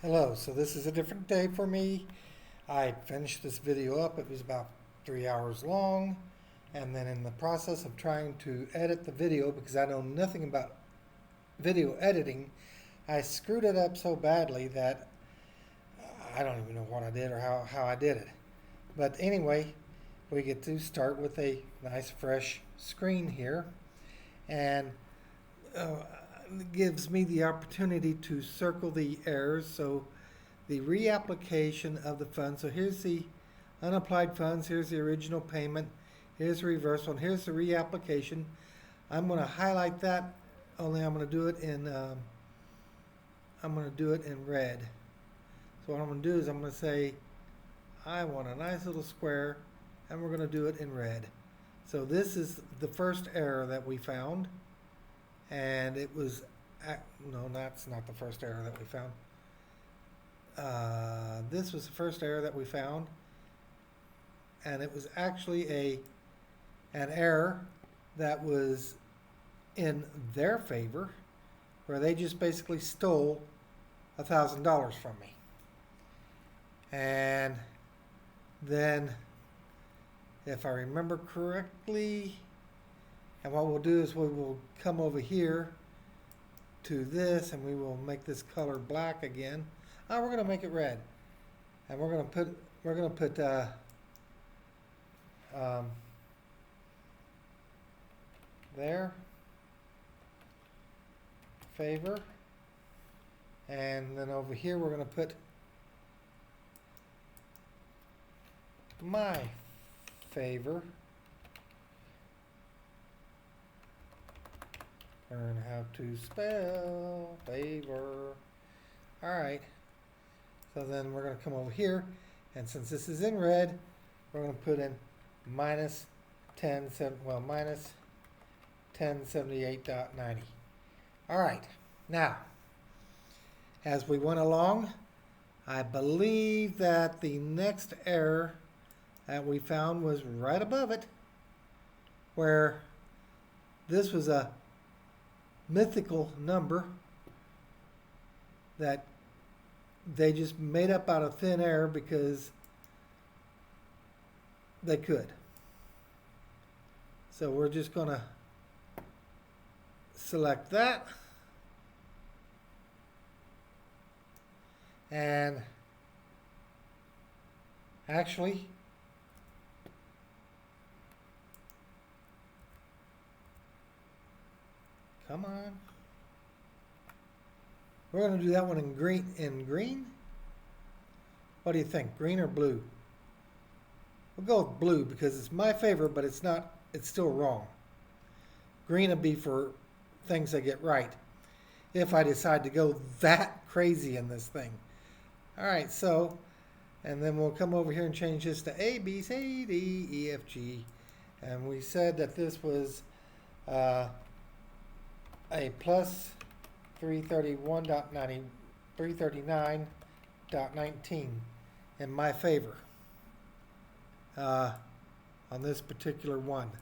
Hello, so this is a different day for me. I finished this video up. It was about 3 hours long. And then in the process of trying to edit the video, because I know nothing about video editing, I screwed it up so badly that I don't even know what I did or how I did it. But anyway, we get to start with a nice fresh screen here. And uh, gives me the opportunity to circle the errors. So the reapplication of the funds. So here's the unapplied funds. Here's the original payment. Here's the reversal. And here's the reapplication. I'm going to highlight that. Only I'm going to do it in red. So what I'm going to do is I'm going to say I want a nice little square, and we're going to do it in red. So this is the first error that we found. And it was, no, that's not the first error that we found. This was the first error that we found. And it was actually an error that was in their favor, where they just basically stole $1,000 from me. And then, if I remember correctly, and what we'll do is we will come over here to this, and we will make this color black again. Oh, we're going to make it red, and we're going to put there, favor, and then over here we're going to put my favor. Learn how to spell favor. Alright, so then we're going to come over here, and since this is in red, we're going to put in minus 1078.90. Alright, now, as we went along, I believe that the next error that we found was right above it, where this was a mythical number that they just made up out of thin air because they could. So we're just going to select that, and actually come on. We're going to do that one in green. What do you think? Green or blue? We'll go with blue because it's my favorite, but it's still wrong. Green would be for things I get right, if I decide to go that crazy in this thing. All right, so, and then we'll come over here and change this to A, B, C, D, E, F, G. And we said that this was a plus 339.19 in my favor on this particular one.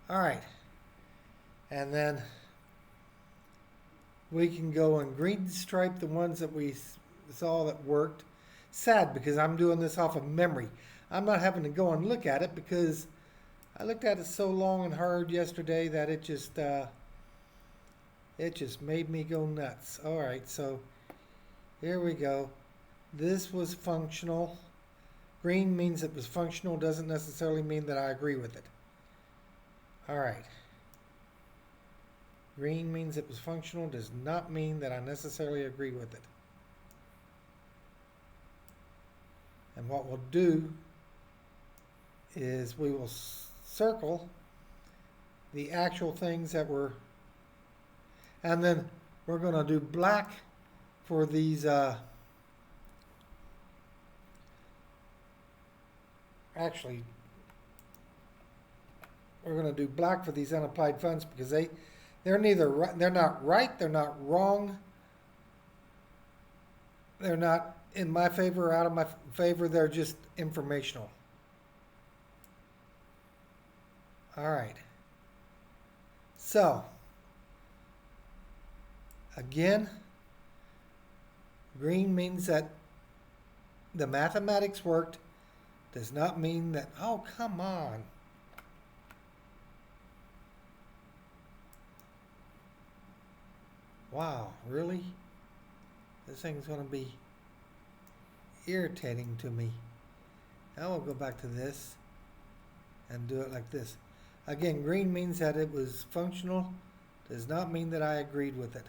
All right, and then we can go and green stripe the ones that we saw that worked. Sad because I'm doing this off of memory. I'm not having to go and look at it because I looked at it so long and hard yesterday that it just made me go nuts. All right, so here we go. This was functional. Green means it was functional. Doesn't necessarily mean that I agree with it. All right. Green means it was functional. Does not mean that I necessarily agree with it. And what we'll do is we will circle the actual things that were, and then we're going to do black for these actually we're going to do black for these unapplied funds because they're not right, they're not wrong, they're not in my favor or out of my favor, they're just informational. All right, so again, Green means that the mathematics worked. Does not mean that, oh, come on. Wow, really? This thing's going to be irritating to me. Now we'll go back to this and do it like this. Again, green means that it was functional. Does not mean that I agreed with it.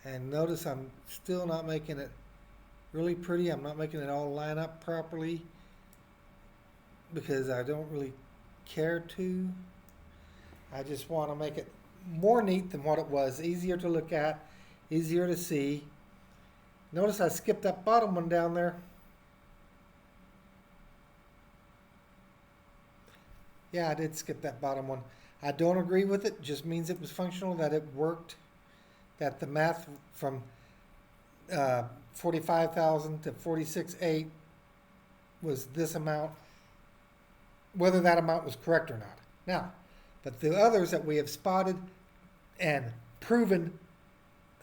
And notice I'm still not making it really pretty. I'm not making it all line up properly because I don't really care to. I just want to make it more neat than what it was. Easier to look at, easier to see. Notice I skipped that bottom one down there. Yeah, I did skip that bottom one. I don't agree with it. Just means it was functional, that it worked, that the math from 45,000 to 46,800 was this amount, whether that amount was correct or not. Now, but the others that we have spotted and proven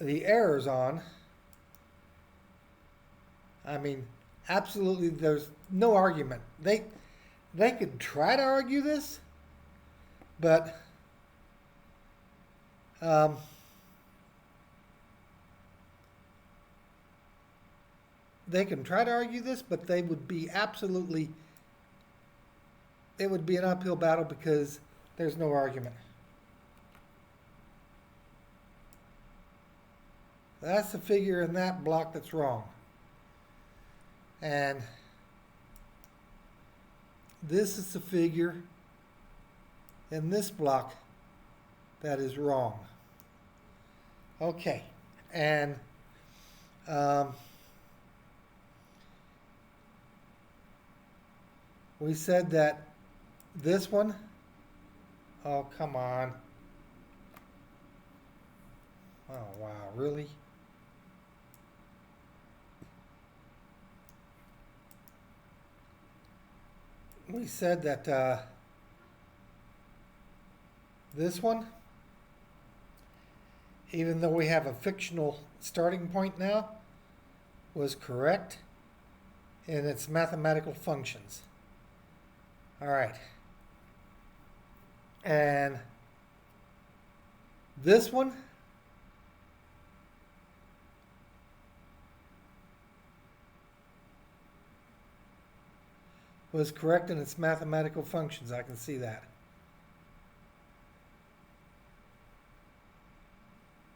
the errors on, I mean, absolutely, there's no argument. They could try to argue this, but they can try to argue this, but they would be absolutely, it would be an uphill battle because there's no argument. That's the figure in that block that's wrong. And this is the figure in this block that is wrong. Okay, and we said that this one, oh, come on. Oh, wow, really? We said that this one, even though we have a fictional starting point now, was correct in its mathematical functions. All right. And this one, was correct in its mathematical functions. I can see that.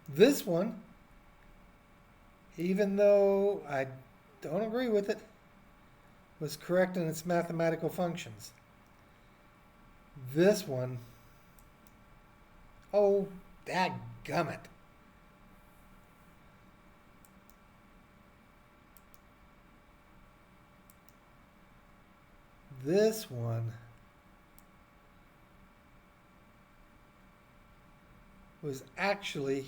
This one, even though I don't agree with it, was correct in its mathematical functions. This one, oh, dadgummit. This one was actually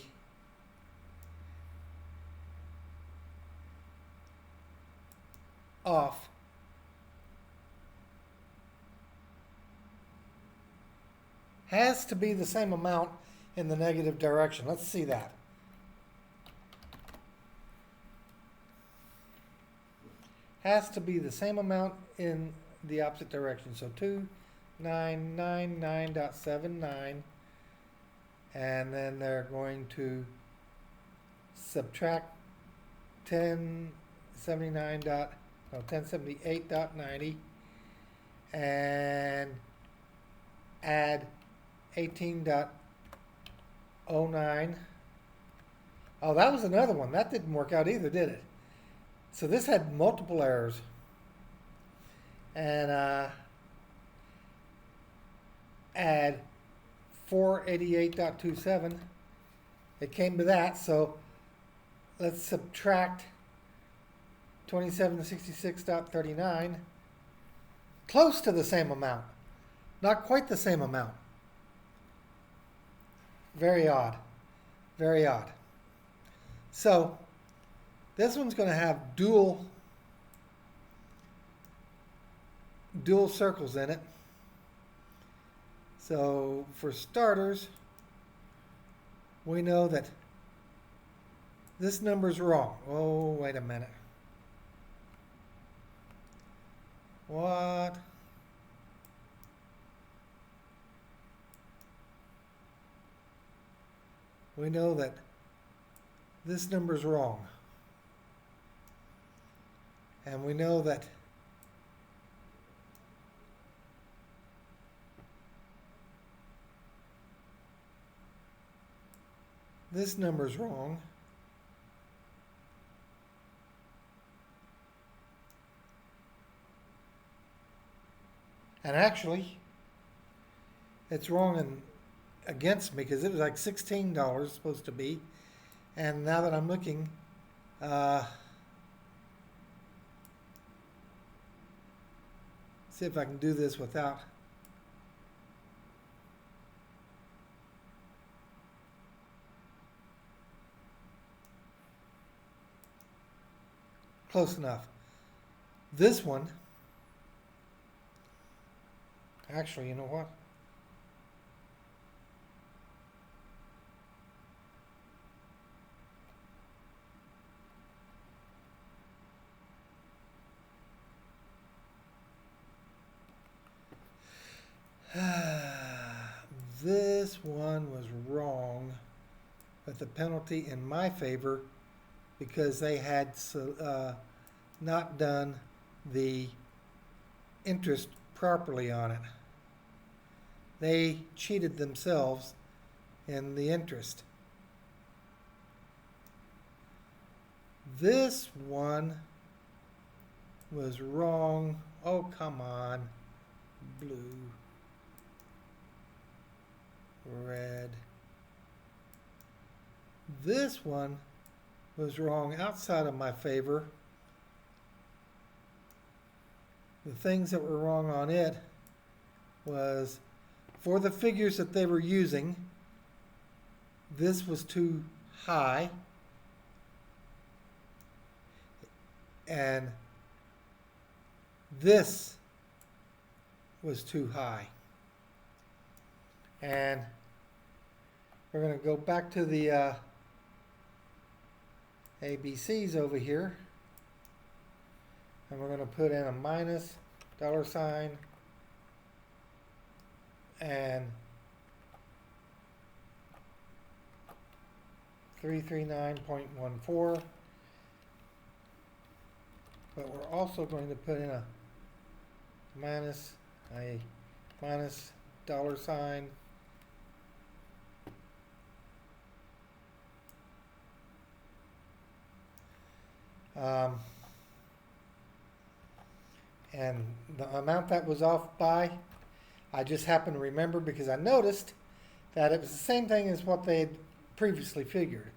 off. Has to be the same amount in the negative direction. Let's see that. Has to be the same amount in the opposite direction. So 2999.79, and then they're going to subtract 1078.90 and add 18.09. Oh, that was another one. That didn't work out either, did it? So this had multiple errors. And add 488.27. It came to that, so let's subtract 2766.39. Close to the same amount. Not quite the same amount. Very odd. Very odd. So this one's going to have dual circles in it. So for starters, we know that this number's wrong. Oh, wait a minute. What? We know that this number's wrong. And we know that this number's wrong. And actually, it's wrong against me because it was like $16 supposed to be. And now that I'm looking, see if I can do this without close enough. This one, actually, you know what? This one was wrong, but the penalty in my favor because they had not done the interest properly on it. They cheated themselves in the interest. This one was wrong. Oh, come on. Blue. Red. This one was wrong outside of my favor. The things that were wrong on it was for the figures that they were using, this was too high. And this was too high. And we're going to go back to the ABCs over here. And we're going to put in a minus, $, and 339.14. But we're also going to put in a minus, $, and the amount that was off by, I just happened to remember because I noticed that it was the same thing as what they had previously figured.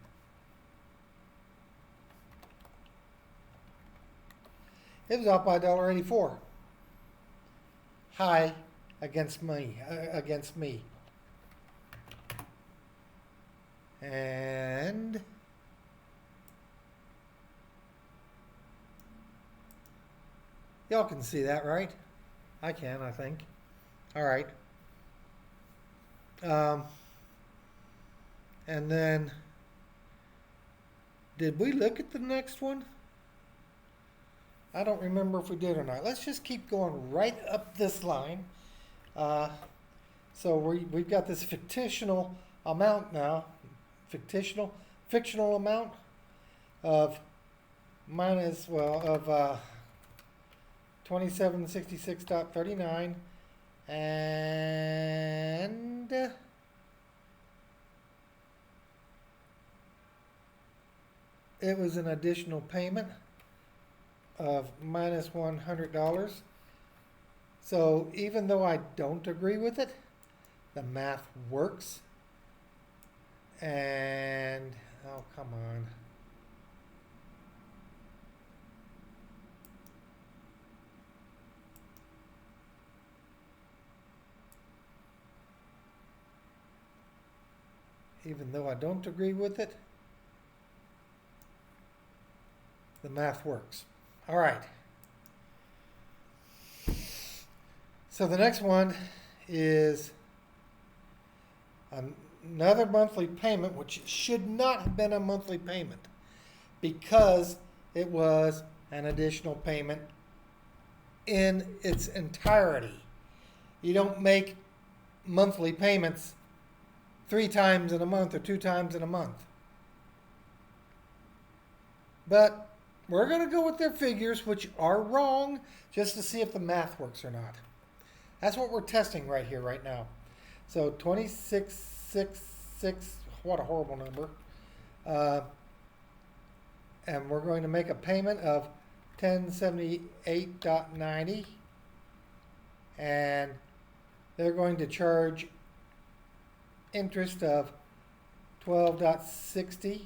It was off by $1.84. High against me. And y'all can see that, right? I can, I think. All right. And then, did we look at the next one? I don't remember if we did or not. Let's just keep going right up this line. So we've got this fictional amount now, fictional amount of minus, of 2766.39, and it was an additional payment of minus $100. So even though I don't agree with it, the math works. And, oh, come on. Even though I don't agree with it, the math works. All right. So the next one is another monthly payment, which should not have been a monthly payment because it was an additional payment in its entirety. You don't make monthly payments 3 times in a month or 2 times in a month. But we're going to go with their figures, which are wrong, just to see if the math works or not. That's what we're testing right here, right now. So 2666, what a horrible number. And we're going to make a payment of 1078.90. And they're going to charge interest of 12.60.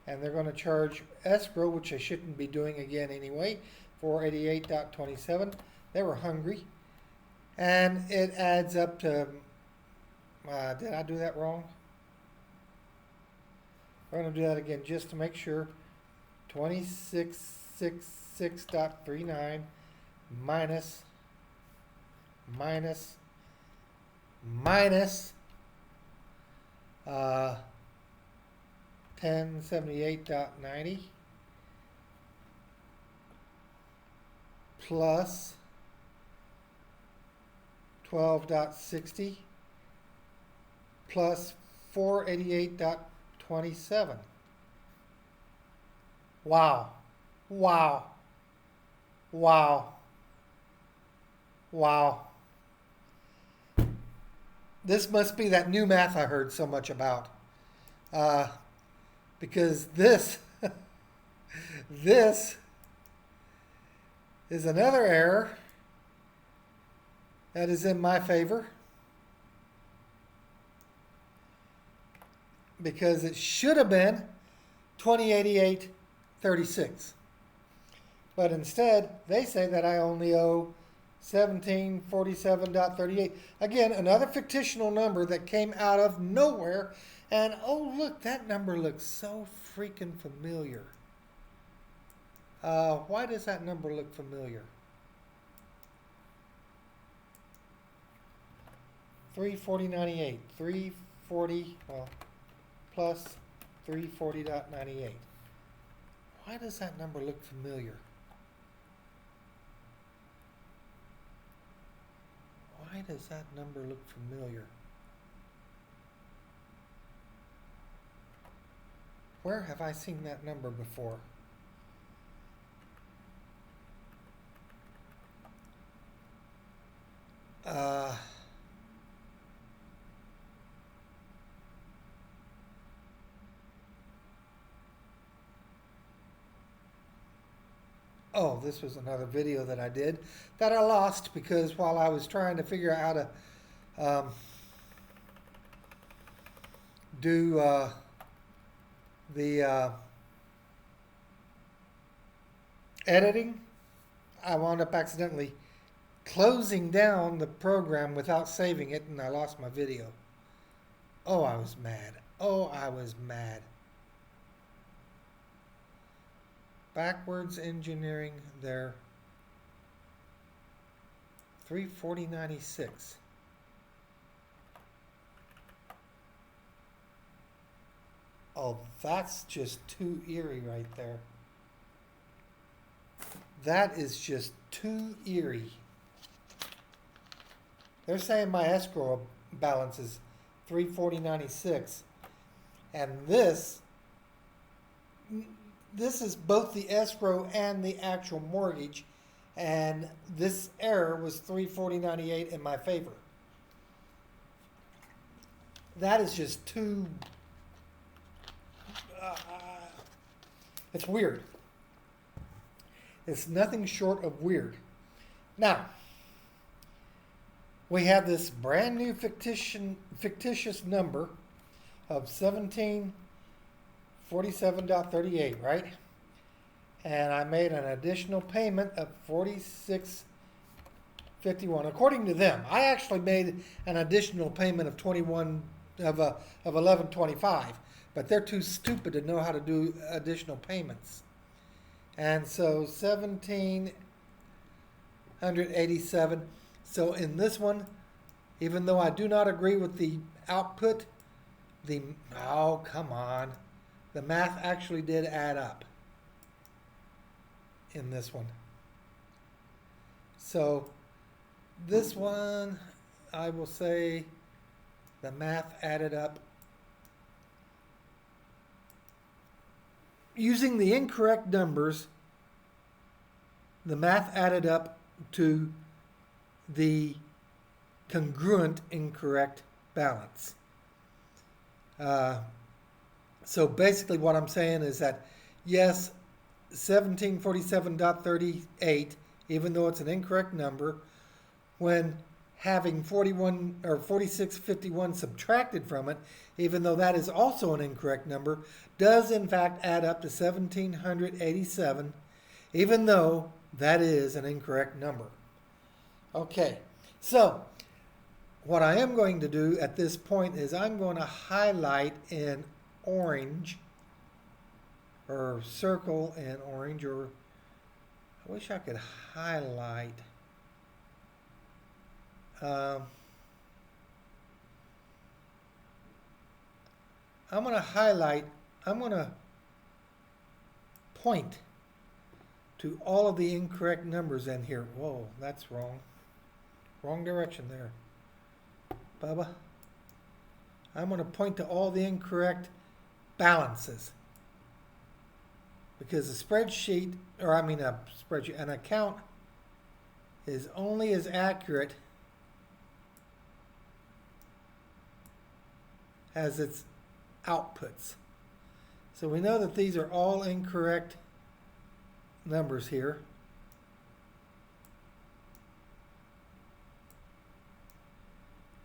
And they're going to charge escrow, which I shouldn't be doing again anyway, 488.27. They were hungry. And it adds up to, did I do that wrong? We're going to do that again just to make sure. 2666.39 minus 1078.90 plus 12.60 plus 488.27. Wow. Wow. Wow. Wow. This must be that new math I heard so much about. Because this is another error that is in my favor. Because it should have been 2088.36. But instead, they say that I only owe 1747.38. Again, another fictional number that came out of nowhere. And oh, look, that number looks so freaking familiar. Why does that number look familiar? 340.98. 340, well, plus 340.98. Why does that number look familiar? Why does that number look familiar? Where have I seen that number before? Oh, this was another video that I did that I lost because while I was trying to figure out how to do the editing, I wound up accidentally closing down the program without saving it, and I lost my video. Oh, I was mad. Oh, I was mad. Backwards engineering there. 340.96. Oh, that's just too eerie right there. That is just too eerie. They're saying my escrow balance is 340.96, and this is both the escrow and the actual mortgage, and this error was 340.98 in my favor. That is just too. It's weird. It's nothing short of weird. Now, we have this brand new fictitious number of 1747.38, right? And I made an additional payment of 46.51. According to them, I actually made an additional payment of 11.25, but they're too stupid to know how to do additional payments. And so 1787. So in this one, even though I do not agree with the output the, oh, come on. The math actually did add up in this one. So this one, I will say the math added up. Using the incorrect numbers, the math added up to the congruent incorrect balance. So basically what I'm saying is that, yes, 1747.38, even though it's an incorrect number, when having 41 or 4651 subtracted from it, even though that is also an incorrect number, does in fact add up to 1787, even though that is an incorrect number. Okay, so what I am going to do at this point is I'm going to highlight in orange, or circle in orange, or I wish I could highlight. I'm going to highlight, I'm going to point to all of the incorrect numbers in here. Whoa, that's wrong. Wrong direction there, Bubba. I'm going to point to all the incorrect balances, because a spreadsheet, or I mean a spreadsheet, an account is only as accurate as its outputs. So we know that these are all incorrect numbers here.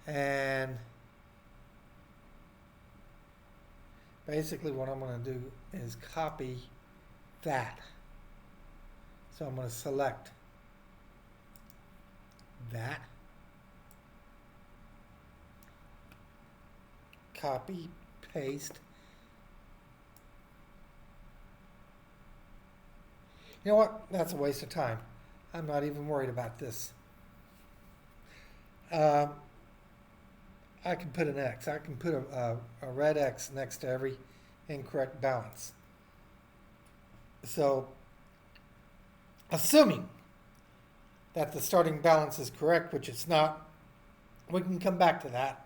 And basically what I'm going to do is copy that. So I'm going to select that, copy, paste. You know what? That's a waste of time. I'm not even worried about this. I can put an X. I can put a red X next to every incorrect balance. So, assuming that the starting balance is correct, which it's not, we can come back to that.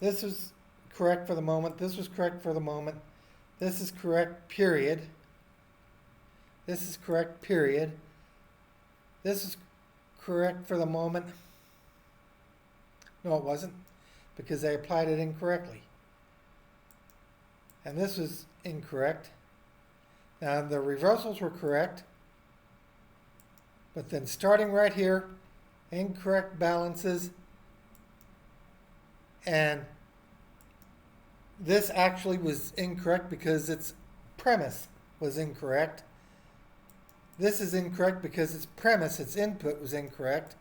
This was correct for the moment. This was correct for the moment. This is correct, period. This is correct, period. This is correct for the moment. No, it wasn't, because they applied it incorrectly. And this was incorrect. Now, the reversals were correct, but then starting right here, incorrect balances, and this actually was incorrect because its premise was incorrect. This is incorrect because its premise, its input, was incorrect.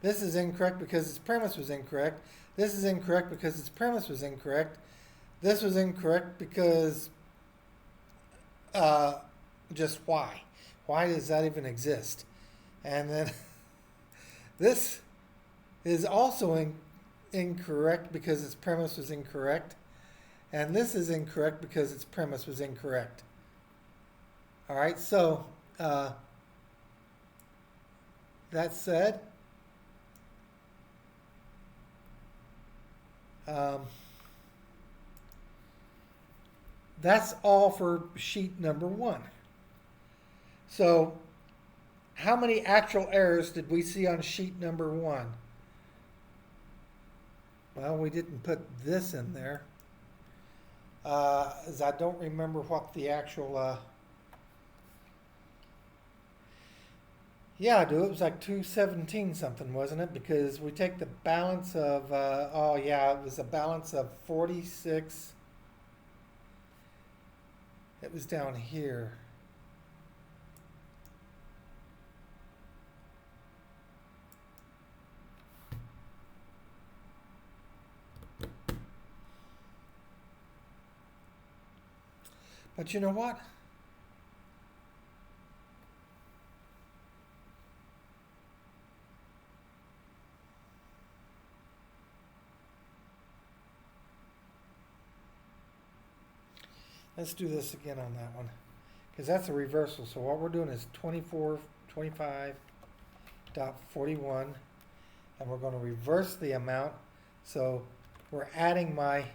This is incorrect because its premise was incorrect. This is incorrect because its premise was incorrect. This was incorrect because just why? Why does that even exist? And then this is also incorrect because its premise was incorrect. And this is incorrect because its premise was incorrect. All right, so that said, that's all for sheet number 1. So how many actual errors did we see on sheet number 1? Well, we didn't put this in there, as I don't remember what the actual, yeah, I do. It was like 217 something, wasn't it? Because we take the balance of, oh yeah, it was a balance of 46. It was down here. But you know what? Let's do this again on that one, because that's a reversal. So what we're doing is 2425.41, and we're going to reverse the amount. So we're adding my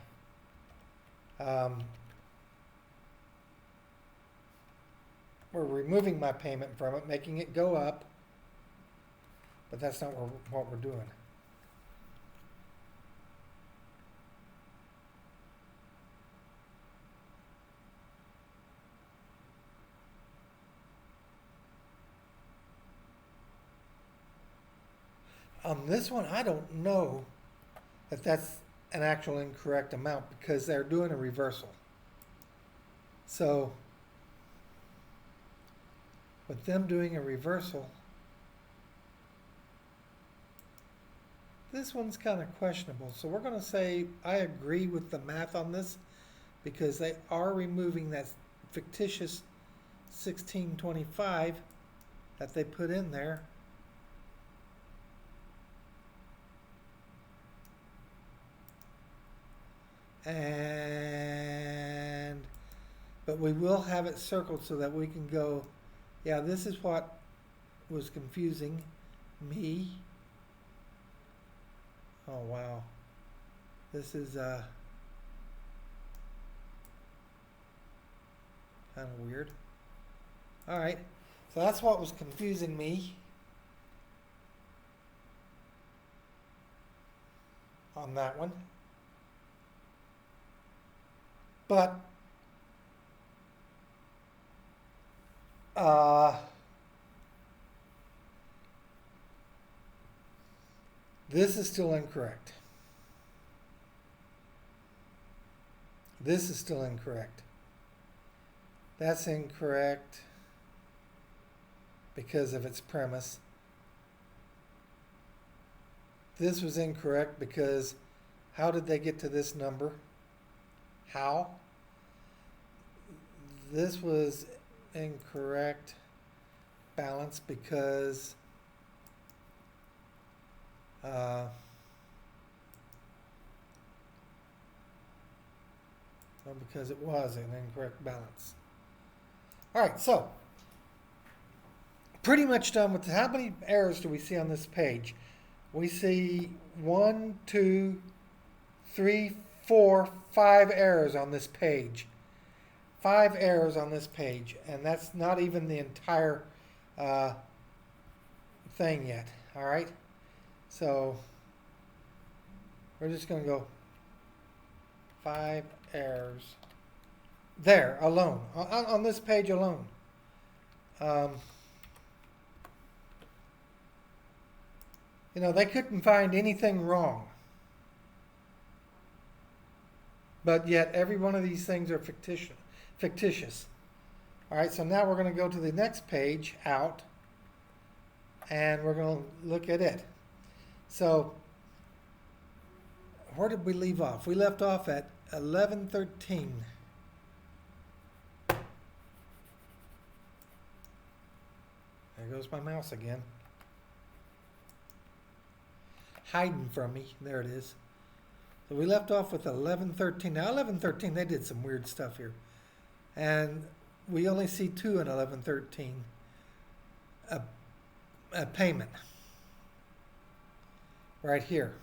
we're removing my payment from it, making it go up, but that's not what we're doing. On this one, I don't know that that's an actual incorrect amount because they're doing a reversal. So, with them doing a reversal, this one's kind of questionable. So we're going to say I agree with the math on this because they are removing that fictitious 1625 that they put in there. But we will have it circled so that we can go, yeah, this is what was confusing me. Oh, wow. This is kind of weird. All right, so that's what was confusing me on that one. But this is still incorrect. This is still incorrect. That's incorrect because of its premise. This was incorrect because how did they get to this number? How? This was incorrect balance because because it was an incorrect balance. All right, so pretty much done with how many errors do we see on this page? We see 1, 2, 3, 4, 5 errors on this page. 5 errors on this page, and that's not even the entire thing yet. All right, so we're just going to go 5 errors there alone on this page alone. You know, they couldn't find anything wrong. But yet every one of these things are fictitious. All right, so now we're going to go to the next page out, and we're going to look at it. So where did we leave off? We left off at 1113. There goes my mouse again. Hiding from me. There it is. So we left off with 1113. Now 1113, they did some weird stuff here. And we only see 2 in 1113. A payment. Right here.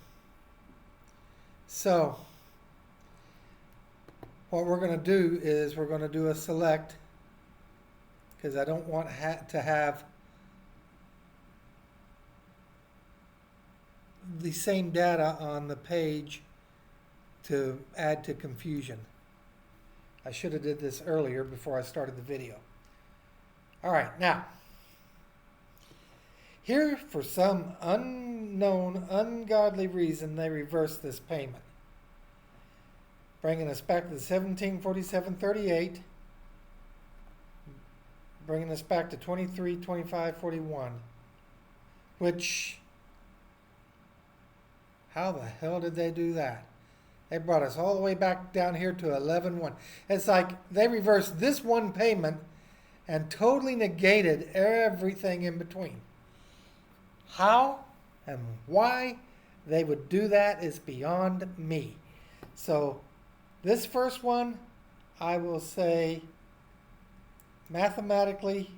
So what we're going to do is we're going to do a select because I don't want to have the same data on the page to add to confusion. I should have did this earlier before I started the video. All right, now, here for some unknown, ungodly reason, they reversed this payment, bringing us back to 1747.38, bringing us back to 2325.41, which, how the hell did they do that? They brought us all the way back down here to 11.1. It's like they reversed this one payment and totally negated everything in between. How and why they would do that is beyond me. So this first one, I will say mathematically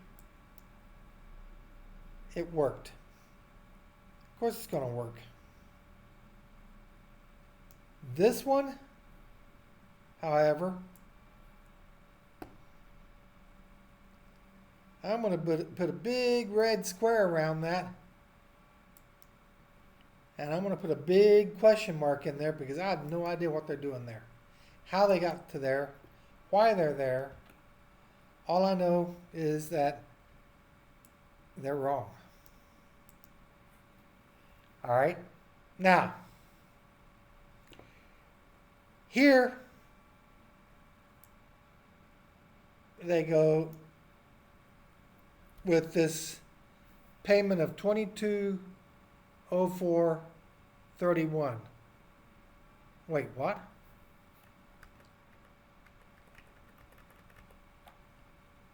it worked. Of course it's going to work. This one, however, I'm going to put a big red square around that. And I'm going to put a big question mark in there because I have no idea what they're doing there. How they got to there, why they're there. All I know is that they're wrong. All right? Now, here they go with this payment of $22.04.31. Wait, what?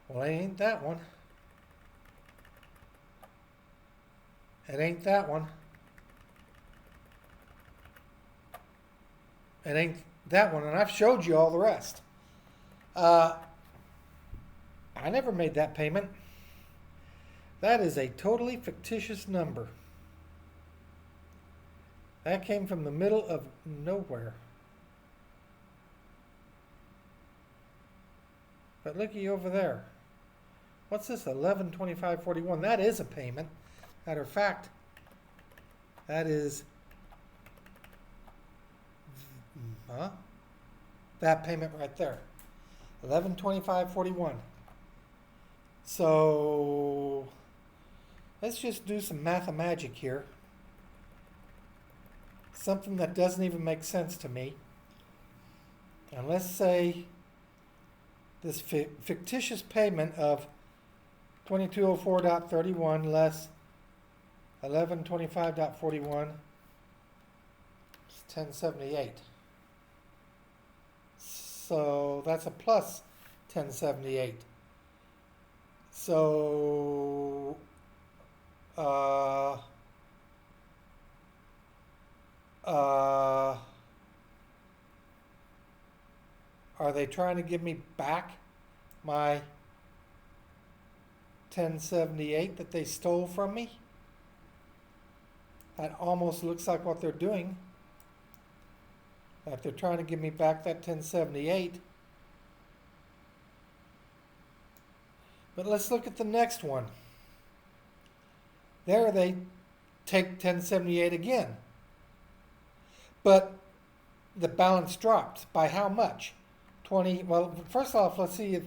Well, it ain't that one. It ain't that one. It ain't that one, and I've showed you all the rest. I never made that payment. That is a totally fictitious number. That came from the middle of nowhere. But looky over there. What's this? 11.25.41. That is a payment. Matter of fact, that is that payment right there. 11.25.41. So let's just do some mathemagic here. Something that doesn't even make sense to me. And let's say this fictitious payment of 2204.31 less 1125.41 is 1078. So that's a plus 1078. So are they trying to give me back my 1078 that they stole from me? That almost looks like what they're doing. That they're trying to give me back that 1078. But let's look at the next one. There they take 1078 again. But the balance dropped. By how much? 20, well, first off, let's see if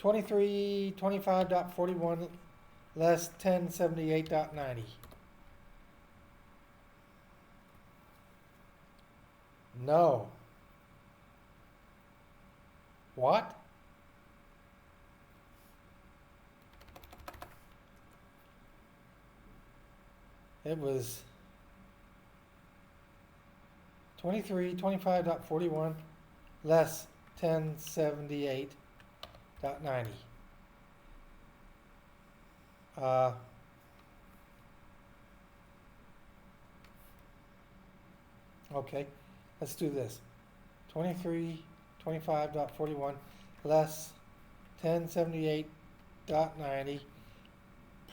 2325.41 less 1078.90. No. What? It was 2325.41 less 1078.90. Okay, let's do this. 2325.41 less 1078.90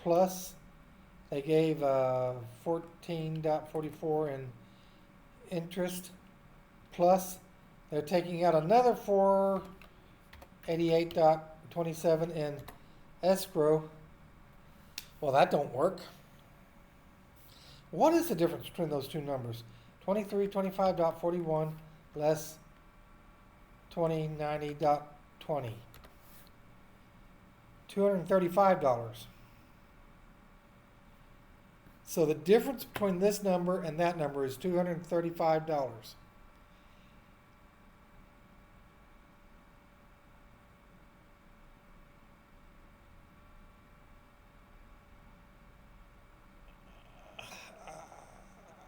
plus they gave 14.44 in interest, plus they're taking out another 488.27 in escrow. Well, that don't work. What is the difference between those two numbers? 2325.41 less 2090.20. $235. So the difference between this number and that number is $235.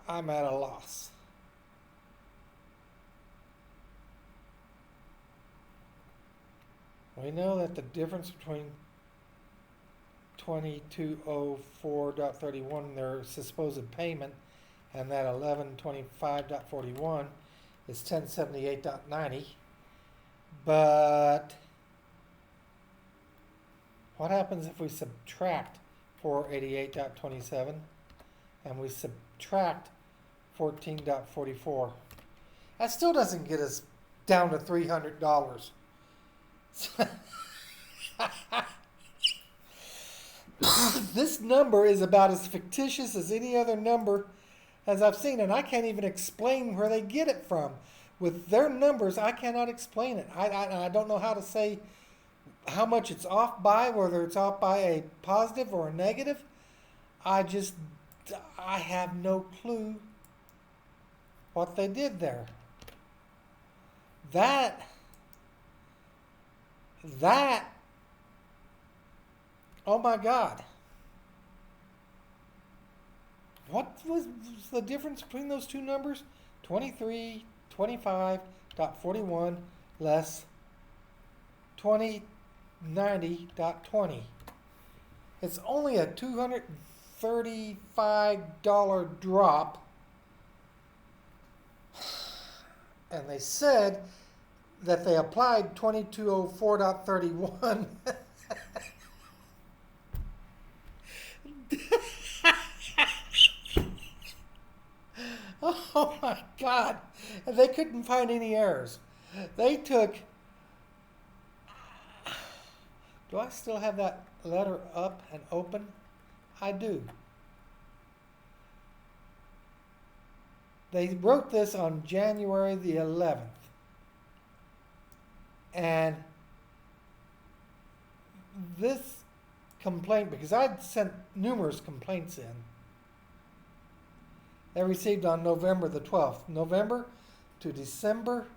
I'm at a loss. We know that the difference between 2204.31, their supposed payment, and that 1125.41 is 1078.90. But what happens if we subtract 488.27 and we subtract 14.44? That still doesn't get us down to $300. This number is about as fictitious as any other number as I've seen, and I can't even explain where they get it from. With their numbers, I cannot explain it. I don't know how to say how much it's off by, whether it's off by a positive or a negative. I have no clue what they did there. That, oh my God. What was the difference between those two numbers? 2325.41 less 2090.20. It's only a $235 drop. And they said that they applied 2204.31. Oh my God. And they couldn't find any errors. They took... Do I still have that letter up and open? I do. They wrote this on January the 11th. And this complaint, because I'd sent numerous complaints in, they received on November the 12th. November to December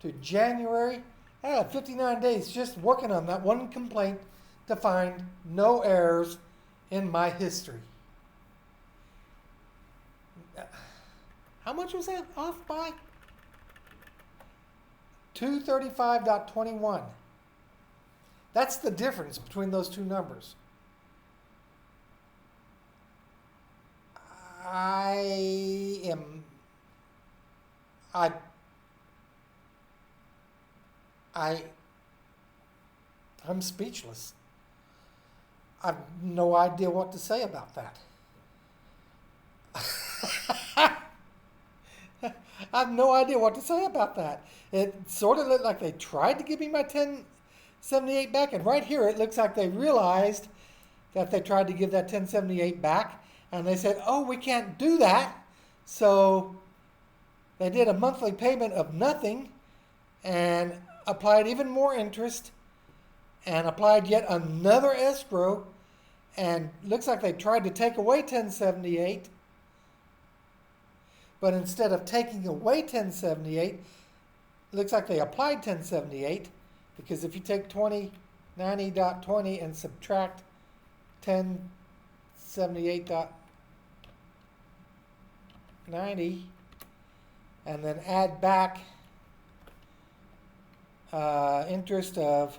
to January. I had 59 days just working on that one complaint to find no errors in my history. How much was that off by? 235.21. That's the difference between those two numbers. I'm speechless. I've no idea what to say about that. I have no idea what to say about that. It sort of looked like they tried to give me my 1078 back, and right here it looks like they realized that they tried to give that 1078 back, and they said, oh, we can't do that. So they did a monthly payment of nothing and applied even more interest and applied yet another escrow, and looks like they tried to take away 1078. But instead of taking away 1078, it looks like they applied 1078, because if you take 2090.20 and subtract 1078.90 and then add back interest of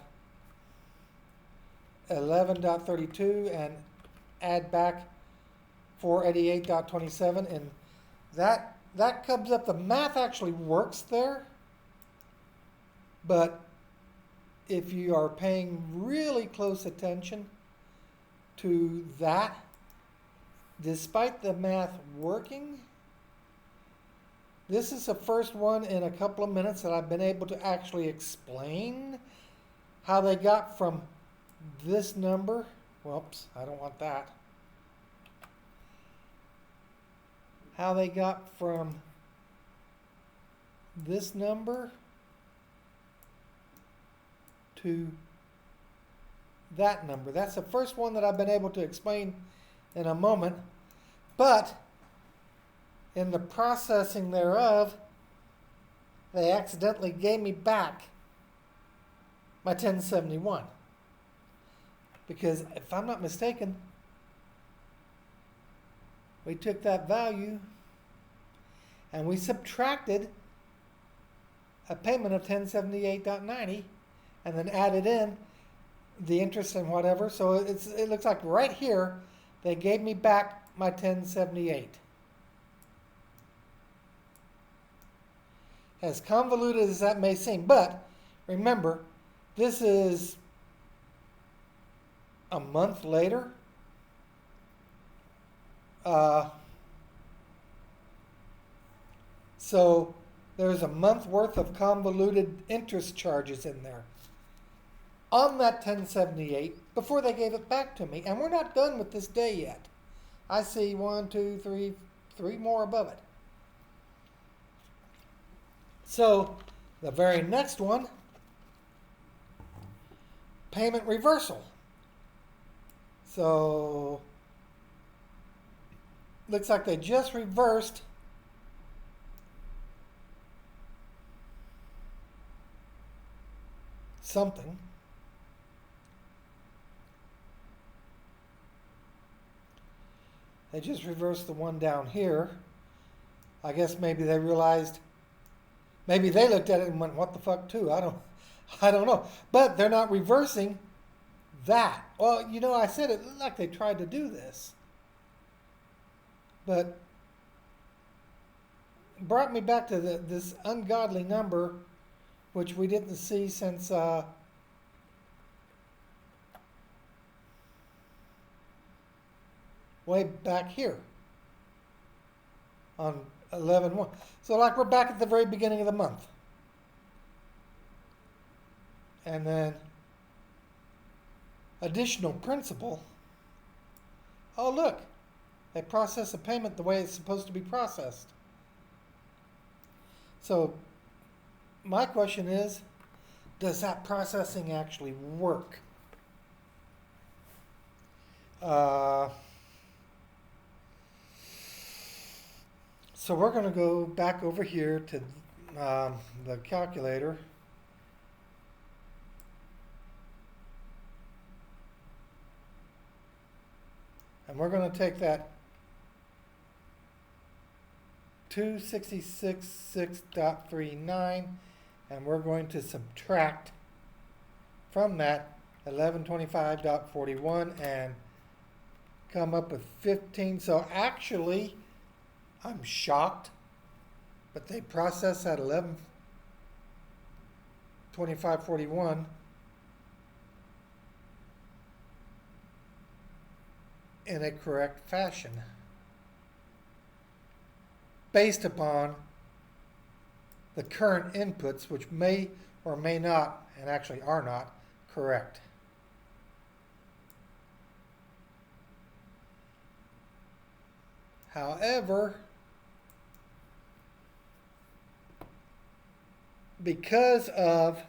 11.32 and add back 488.27, and that comes up, the math actually works there, but if you are paying really close attention to that, despite the math working, this is the first one in a couple of minutes that I've been able to actually explain how they got from this number. Whoops, I don't want that. How they got from this number to that number. That's the first one that I've been able to explain in a moment. But in the processing thereof, they accidentally gave me back my 1071. Because if I'm not mistaken, we took that value and we subtracted a payment of 1078.90 and then added in the interest and whatever. So it looks like right here they gave me back my 1078. As convoluted as that may seem, but Remember, this is a month later. So there's a month worth of convoluted interest charges in there on that 1078 before they gave it back to me. And we're not done with this day yet. I see 1, 2, 3, 3 more above it. So the very next one, payment reversal. So looks like they just reversed something. They just reversed the one down here. I guess maybe they realized, maybe they looked at it and went, what the fuck too? I don't know. But they're not reversing that. Well, you know, I said it looked like they tried to do this. But it brought me back to this ungodly number, which we didn't see since way back here on 11/1. So like we're back at the very beginning of the month. And then additional principal. Oh, look. They process a payment the way it's supposed to be processed. So my question is, does that processing actually work? So we're going to go back over here to the calculator. And we're going to take that 266.6.39 and we're going to subtract from that 1125.41 and come up with 15. So actually, I'm shocked, but they process that 1125.41 in a correct fashion, based upon the current inputs, which may or may not, and actually are not, correct. However, because of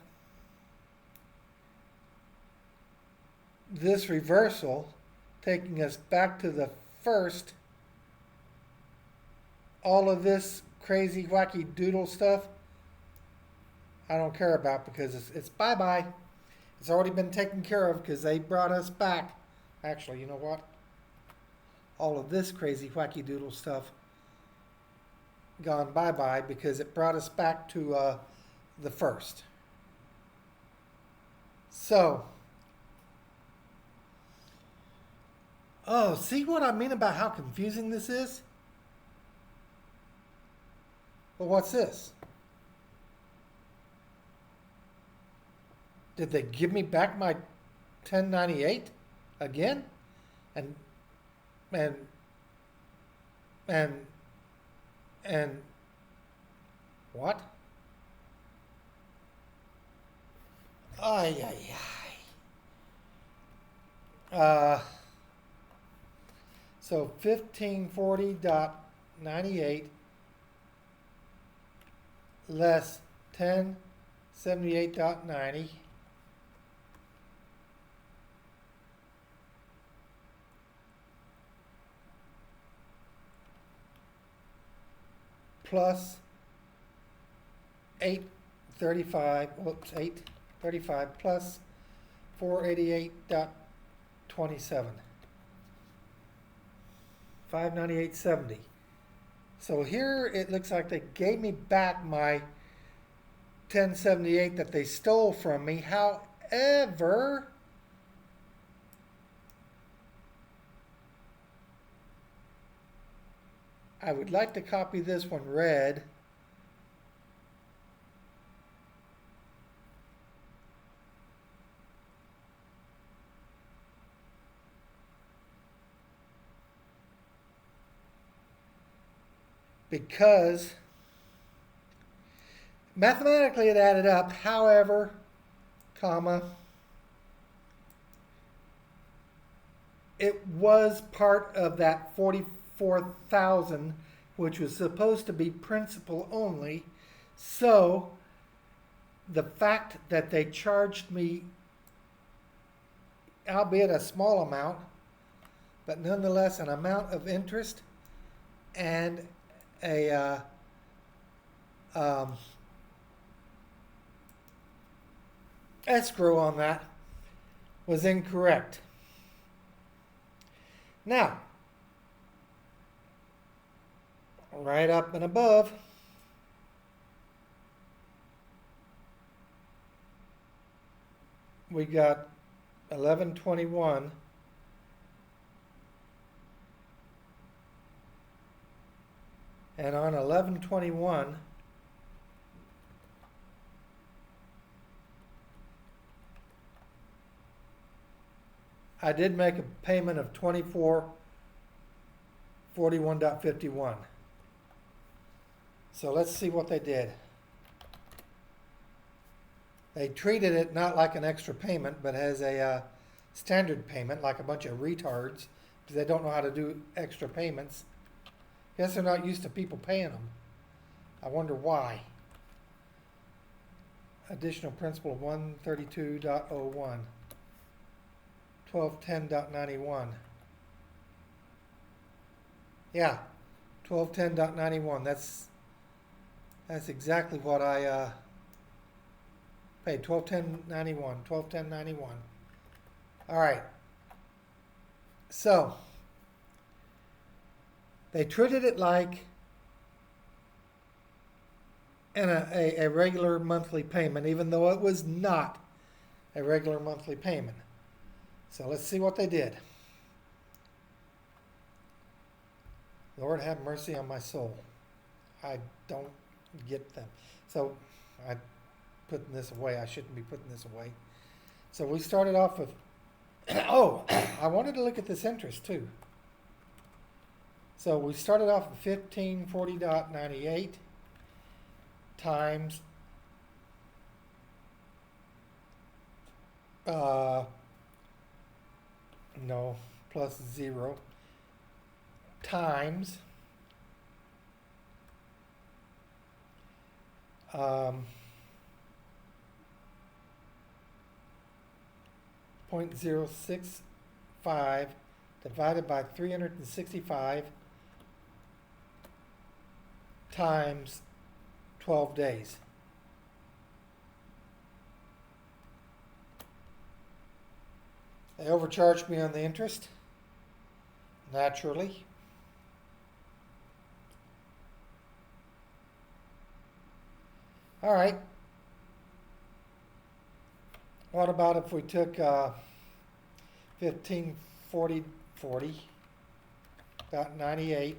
this reversal, taking us back to the first, all of this crazy wacky doodle stuff, I don't care about, because it's bye-bye. It's already been taken care of because they brought us back. Actually, you know what? All of this crazy wacky doodle stuff gone bye-bye because it brought us back to the first. So, oh, see what I mean about how confusing this is? Well, what's this? Did they give me back my 1098 again? And what? Ay, ay, ay. So 1540.98 less 1078.90 plus 835, whoops, 835 plus 488.27. 598.70. So here it looks like they gave me back my 1078 that they stole from me. However, I would like to copy this one red. because mathematically it added up. However, comma, it was part of that 44,000, which was supposed to be principal only. So the fact that they charged me, albeit a small amount, but nonetheless an amount of interest and a escrow on that was incorrect. Now, right up and above, we got 1121. And on 1121, I did make a payment of 2441.51. So let's see what they did. They treated it not like an extra payment, but as a standard payment, like a bunch of retards, because they don't know how to do extra payments. Guess they're not used to people paying them. I wonder why. Additional principal of 132.01. 1210.91. Yeah, 1210.91. That's exactly what I paid. 1210.91. 1210.91. All right. So they treated it like a regular monthly payment, even though it was not a regular monthly payment. So let's see what they did. Lord have mercy on my soul. I don't get them. So I'm putting this away. I shouldn't be putting this away. So we started off with, oh, I wanted to look at this interest too. So we started off with 1540.98 times plus 0 times 0.065 divided by 365 times 12 days. They overcharged me on the interest, naturally. All right. What about if we took 1540.98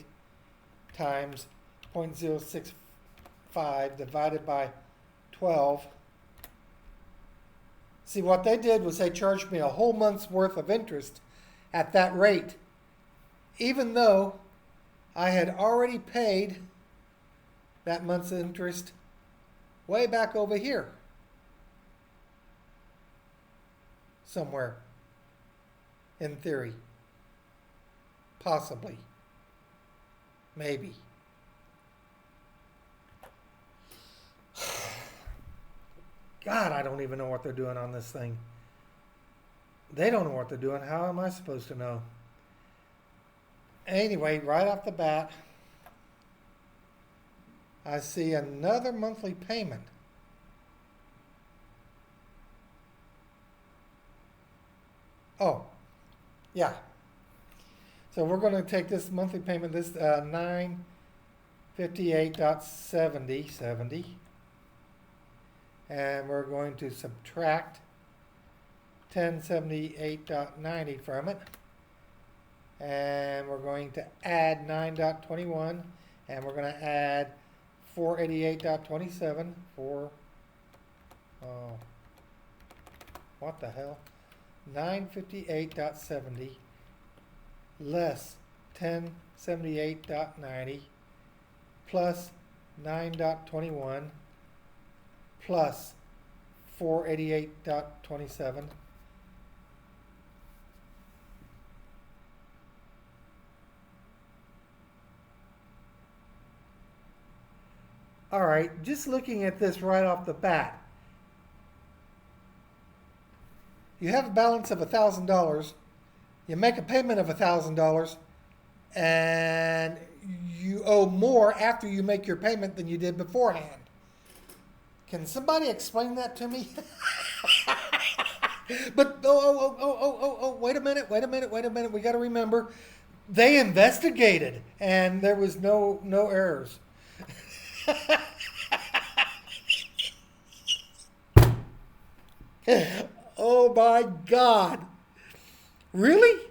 times 0.065 divided by 12. See, what they did was they charged me a whole month's worth of interest at that rate, even though I had already paid that month's interest way back over here somewhere, in theory. Possibly. Maybe. God, I don't even know what they're doing on this thing. They don't know what they're doing. How am I supposed to know? Anyway, right off the bat, I see another monthly payment. Oh, yeah. So we're going to take this monthly payment, this 958.70, and we're going to subtract 1078.90 from it, and we're going to add 9.21, and we're going to add 488.27 for, oh, what the hell, 958.70 less 1078.90 plus 9.21 plus 488.27. All right, just looking at this right off the bat, you have a balance of $1,000, you make a payment of $1,000, and you owe more after you make your payment than you did beforehand. Can somebody explain that to me? But wait a minute. We got to remember, they investigated, and there was no errors. Oh my God! Really?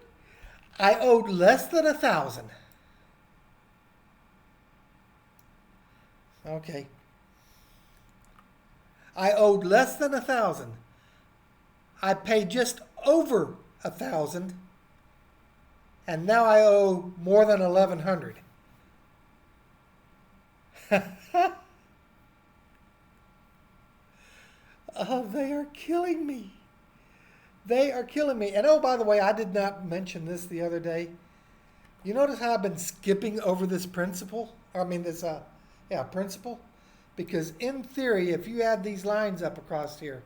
I owed less than 1,000. Okay. I owed less than 1,000. I paid just over 1,000, and now I owe more than 1,100. Oh, they are killing me. They are killing me. And oh, by the way, I did not mention this the other day. You notice how I've been skipping over this principle? This principle? Because in theory, if you add these lines up across here,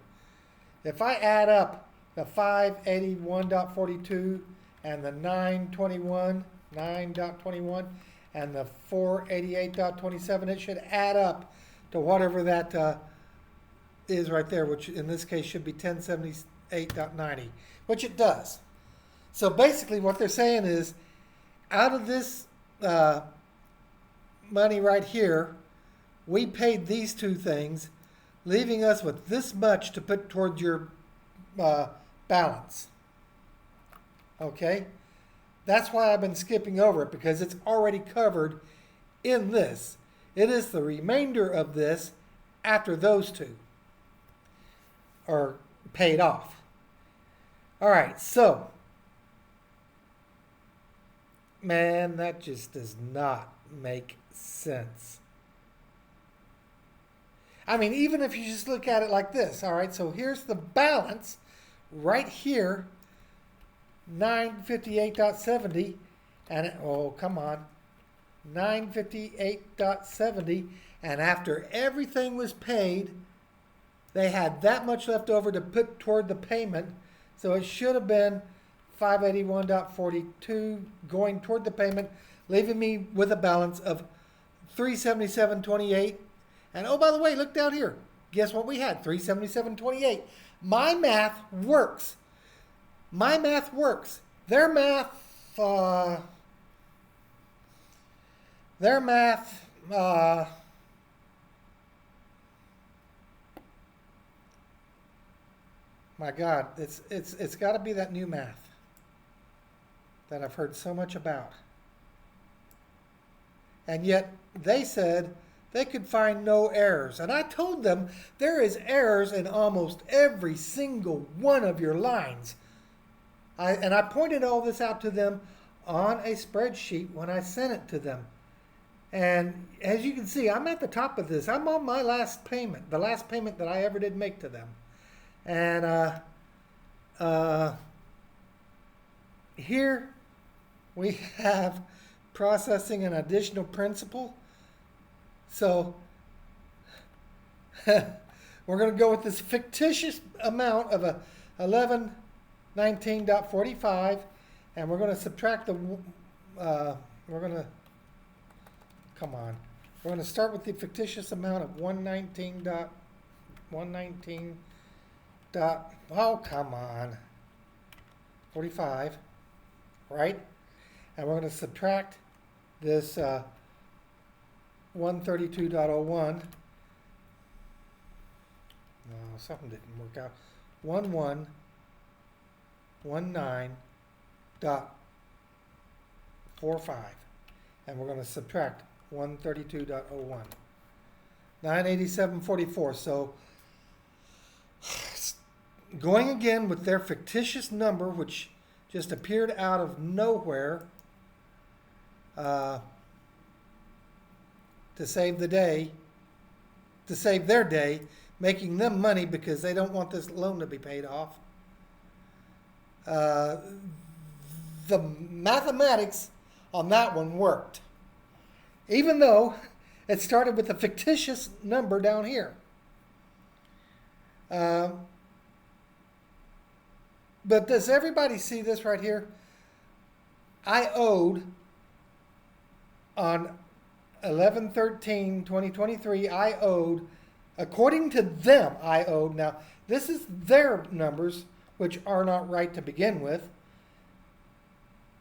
if I add up the 581.42 and the 9.21 and the 488.27, it should add up to whatever that is right there, which in this case should be 1078.90, which it does. So basically what they're saying is, out of this money right here, we paid these two things, leaving us with this much to put toward your balance. Okay? That's why I've been skipping over it, because it's already covered in this. It is the remainder of this after those two are paid off. All right, so, man, that just does not make sense. Even if you just look at it like this, all right, so here's the balance right here, 958.70, and come on, 958.70, and after everything was paid, they had that much left over to put toward the payment, so it should have been 581.42 going toward the payment, leaving me with a balance of 377.28. And oh, by the way, look down here. Guess what we had? 377.28. My math works. My math works. Their math, my God, it's got to be that new math that I've heard so much about. And yet they said they could find no errors. And I told them there is errors in almost every single one of your lines. I pointed all this out to them on a spreadsheet when I sent it to them. And as you can see, I'm at the top of this. I'm on my last payment, the last payment that I ever did make to them. And here we have processing an additional principal. So we're going to go with this fictitious amount of 1119.45, and we're going to subtract the, we're going to start with the fictitious amount of 119. Oh, come on. 45, right? And we're going to subtract this 132.01. No, something didn't work out. 1119.45. And we're going to subtract 132.01. 987.44. So going again with their fictitious number, which just appeared out of nowhere, to to save the day, to save their day, making them money because they don't want this loan to be paid off. The mathematics on that one worked, even though it started with a fictitious number down here. But does everybody see this right here? I owed on 11/13/2023, I owed, according to them, I owed. Now, this is their numbers, which are not right to begin with.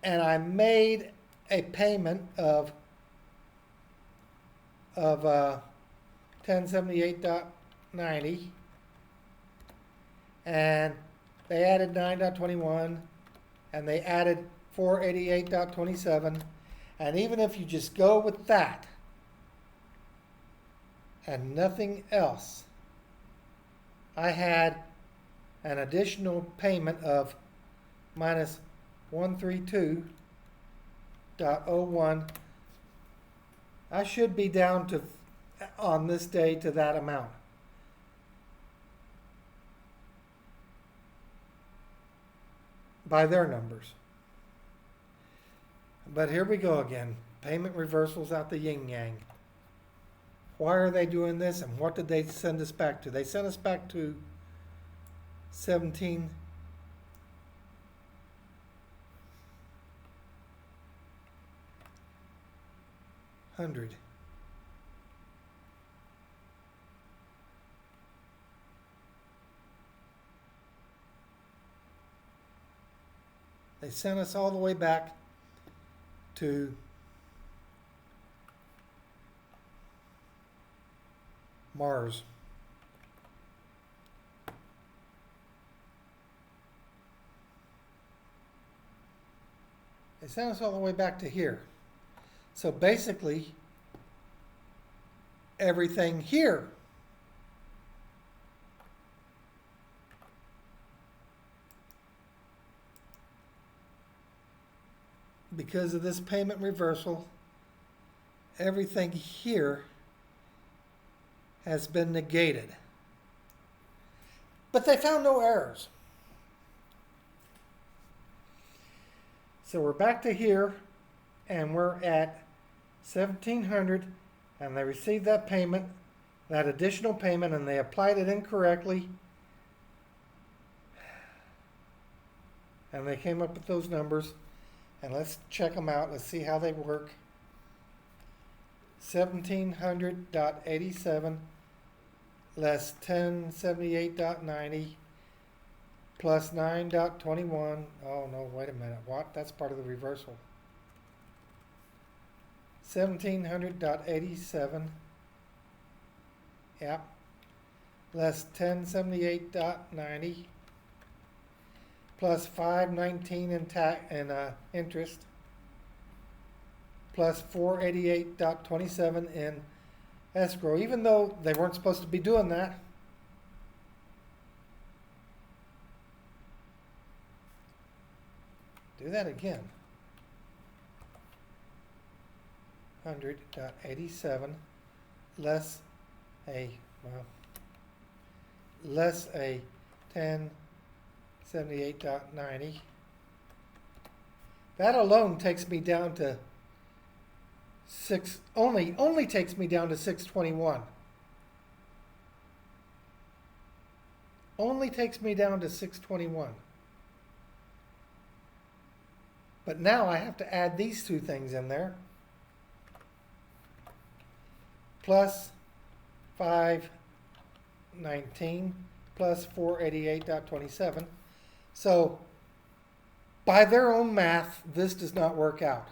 And I made a payment of 1078.90. And they added 9.21. And they added 488.27. And even if you just go with that and nothing else, I had an additional payment of minus 132.01. I should be down to, on this day, to that amount. By their numbers. But here we go again. Payment reversals out the yin-yang. Why are they doing this, and what did they send us back to? They sent us back to 1700. They sent us all the way back to Mars. They sent us all the way back to here. So basically, everything here because of this payment reversal, everything here has been negated. But they found no errors. So we're back to here, and we're at 1,700, and they received that payment, that additional payment, and they applied it incorrectly. And they came up with those numbers. And let's check them out. Let's see how they work. 1,700.87 less 1078.90 plus 9.21. Oh, no, wait a minute. What? That's part of the reversal. 1,700.87. Yep. Less 1078.90. Plus 519 in interest, plus 488.27 in escrow, even though they weren't supposed to be doing that. Do that again. 100.87 less a 1078.90. That alone takes me down to only takes me down to 621. Only takes me down to 621. But now I have to add these two things in there. Plus 519 plus 488.27. So, by their own math, this does not work out.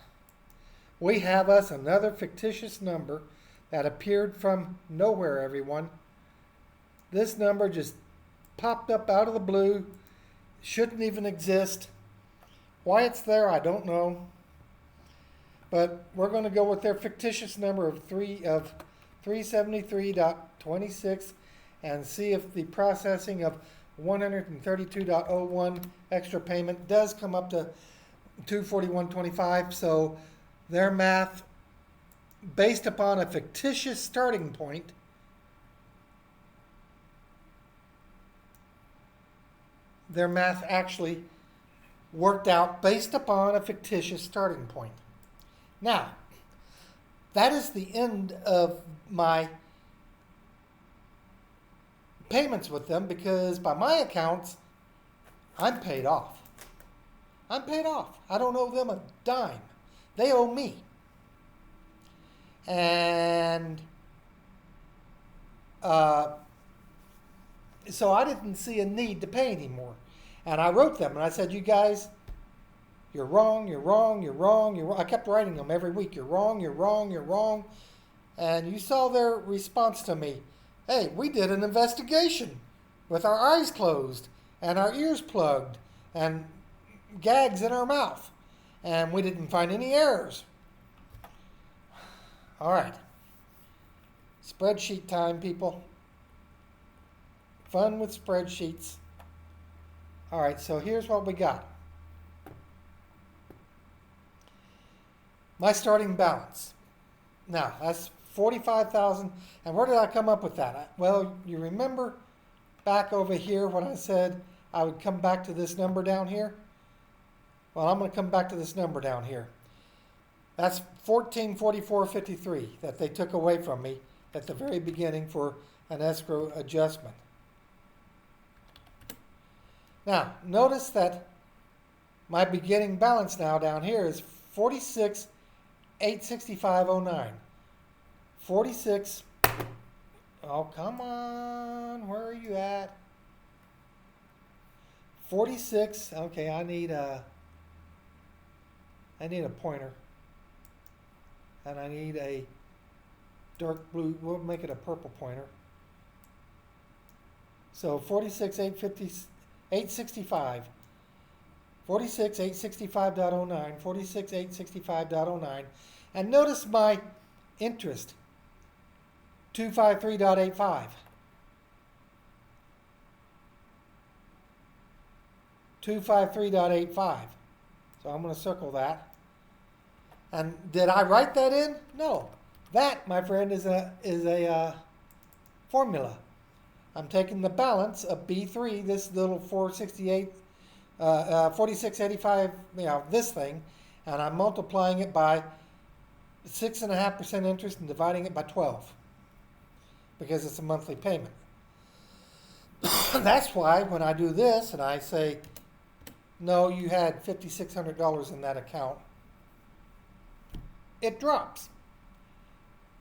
We have us another fictitious number that appeared from nowhere, everyone. This number just popped up out of the blue, shouldn't even exist. Why it's there, I don't know. But we're going to go with their fictitious number of 373.26 and see if the processing of 132.01 extra payment does come up to 241.25. So their math based upon a fictitious starting point, their math actually worked out based upon a fictitious starting point. Now, that is the end of my payments with them, because by my accounts, I'm paid off. I'm paid off. I don't owe them a dime. They owe me. And so I didn't see a need to pay anymore. And I wrote them and I said, you guys, you're wrong, you're wrong, you're wrong, you're wrong. I kept writing them every week. You're wrong, you're wrong, you're wrong. And you saw their response to me. Hey, we did an investigation with our eyes closed and our ears plugged and gags in our mouth. And we didn't find any errors. All right. Spreadsheet time, people. Fun with spreadsheets. All right, so here's what we got. My starting balance. Now, that's $45,000. And where did I come up with that? Well, you remember back over here when I said I would come back to this number down here? Well, I'm going to come back to this number down here. That's $1444.53 that they took away from me at the very beginning for an escrow adjustment. Now, notice that my beginning balance now down here is $46,865.09. 46. Oh, come on. Where are you at? 46. Okay, I need a pointer. And I need a dark blue. We'll make it a purple pointer. So 46,865. 46,865.09. 46,865.09. And notice my interest. 253.85. 253.85. So I'm going to circle that. And did I write that in? No. That, my friend, is a formula. I'm taking the balance of B3, this little 4685, this thing, and I'm multiplying it by 6.5% interest and dividing it by 12 because it's a monthly payment. That's why when I do this and I say, no, you had $5,600 in that account, it drops.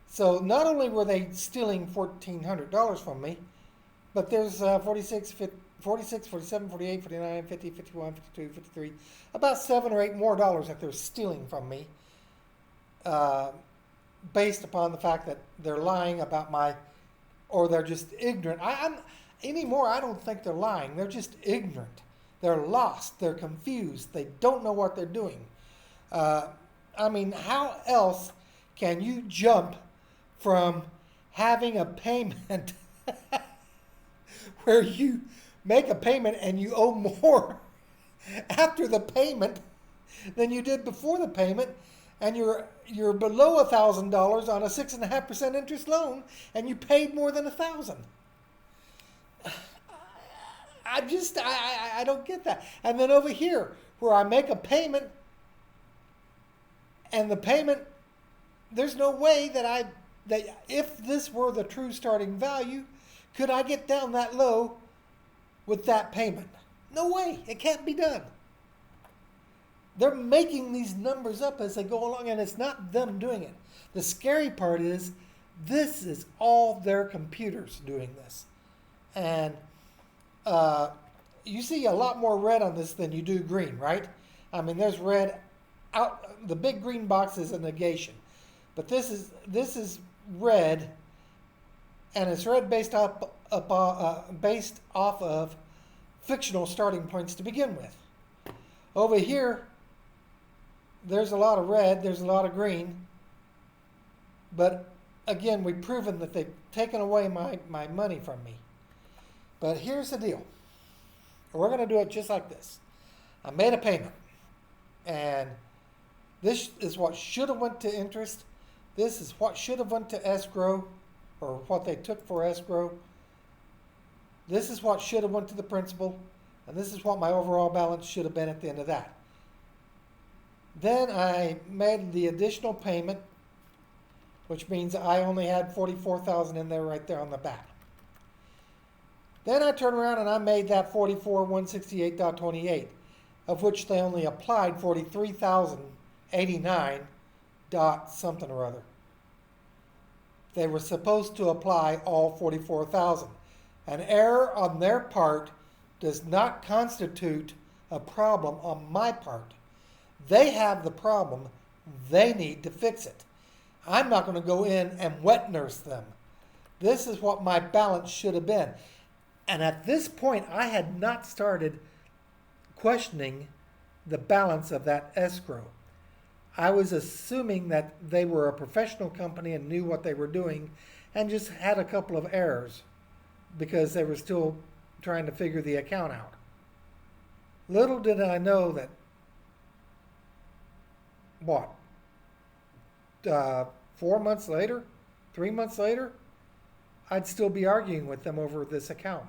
So not only were they stealing $1,400 from me, but there's 46, 47, 48, 49, 50, 51, 52, 53, about $7 or $8 more that they're stealing from me based upon the fact that they're lying about or they're just ignorant. Anymore, I don't think they're lying. They're just ignorant. They're lost. They're confused. They don't know what they're doing. How else can you jump from having a payment where you make a payment and you owe more after the payment than you did before the payment, and you're below $1,000 on a 6.5% interest loan, and you paid more than $1,000? I don't get that. And then over here, where I make a payment, and the payment, there's no way that if this were the true starting value, could I get down that low with that payment? No way. It can't be done. They're making these numbers up as they go along, and it's not them doing it. The scary part is this is all their computers doing this. And you see a lot more red on this than you do green, right? There's red out. The big green box is a negation. But this is red, and it's red based off of fictional starting points to begin with. Over here, there's a lot of red, there's a lot of green, but again, we've proven that they've taken away my money from me. But here's the deal. We're going to do it just like this. I made a payment, and this is what should have went to interest, This is what should have went to escrow, or what they took for escrow. This is what should have went to the principal, and this is what my overall balance should have been at the end of that. Then I made the additional payment, which means I only had $44,000 in there right there on the back. Then I turned around and I made that $44,168.28, of which they only applied $43,089 dot something or other. They were supposed to apply all $44,000. An error on their part does not constitute a problem on my part. They have the problem. They need to fix it. I'm not going to go in and wet nurse them. This is what my balance should have been. And at this point, I had not started questioning the balance of that escrow. I was assuming that they were a professional company and knew what they were doing and just had a couple of errors because they were still trying to figure the account out. Little did I know that, 4 months later, 3 months later, I'd still be arguing with them over this account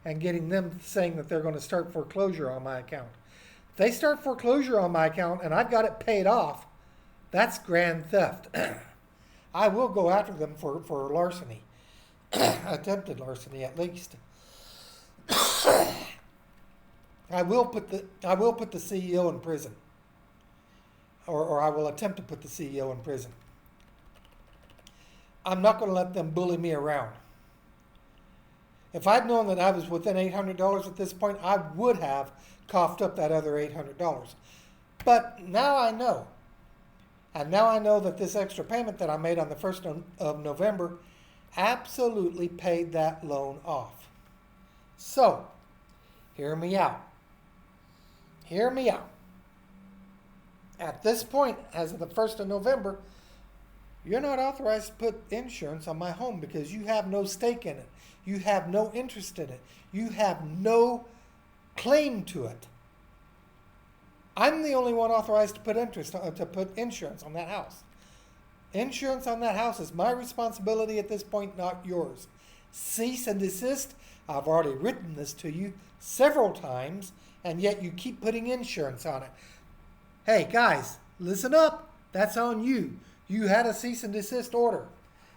and getting them saying that they're going to start foreclosure on my account. If they start foreclosure on my account and I've got it paid off, that's grand theft. I will go after them for larceny, attempted larceny at least. I will put the CEO in prison, or I will attempt to put the CEO in prison. I'm not going to let them bully me around. If I'd known that I was within $800 at this point, I would have coughed up that other $800. But now I know. And now I know that this extra payment that I made on the 1st of November absolutely paid that loan off. So, hear me out. Hear me out. At this point, as of the 1st of November, you're not authorized to put insurance on my home because you have no stake in it. You have no interest in it. You have no claim to it. I'm the only one authorized to put insurance on that house. Insurance on that house is my responsibility at this point, not yours. Cease and desist. I've already written this to you several times, and yet you keep putting insurance on it. Hey, guys, listen up. That's on you. You had a cease and desist order.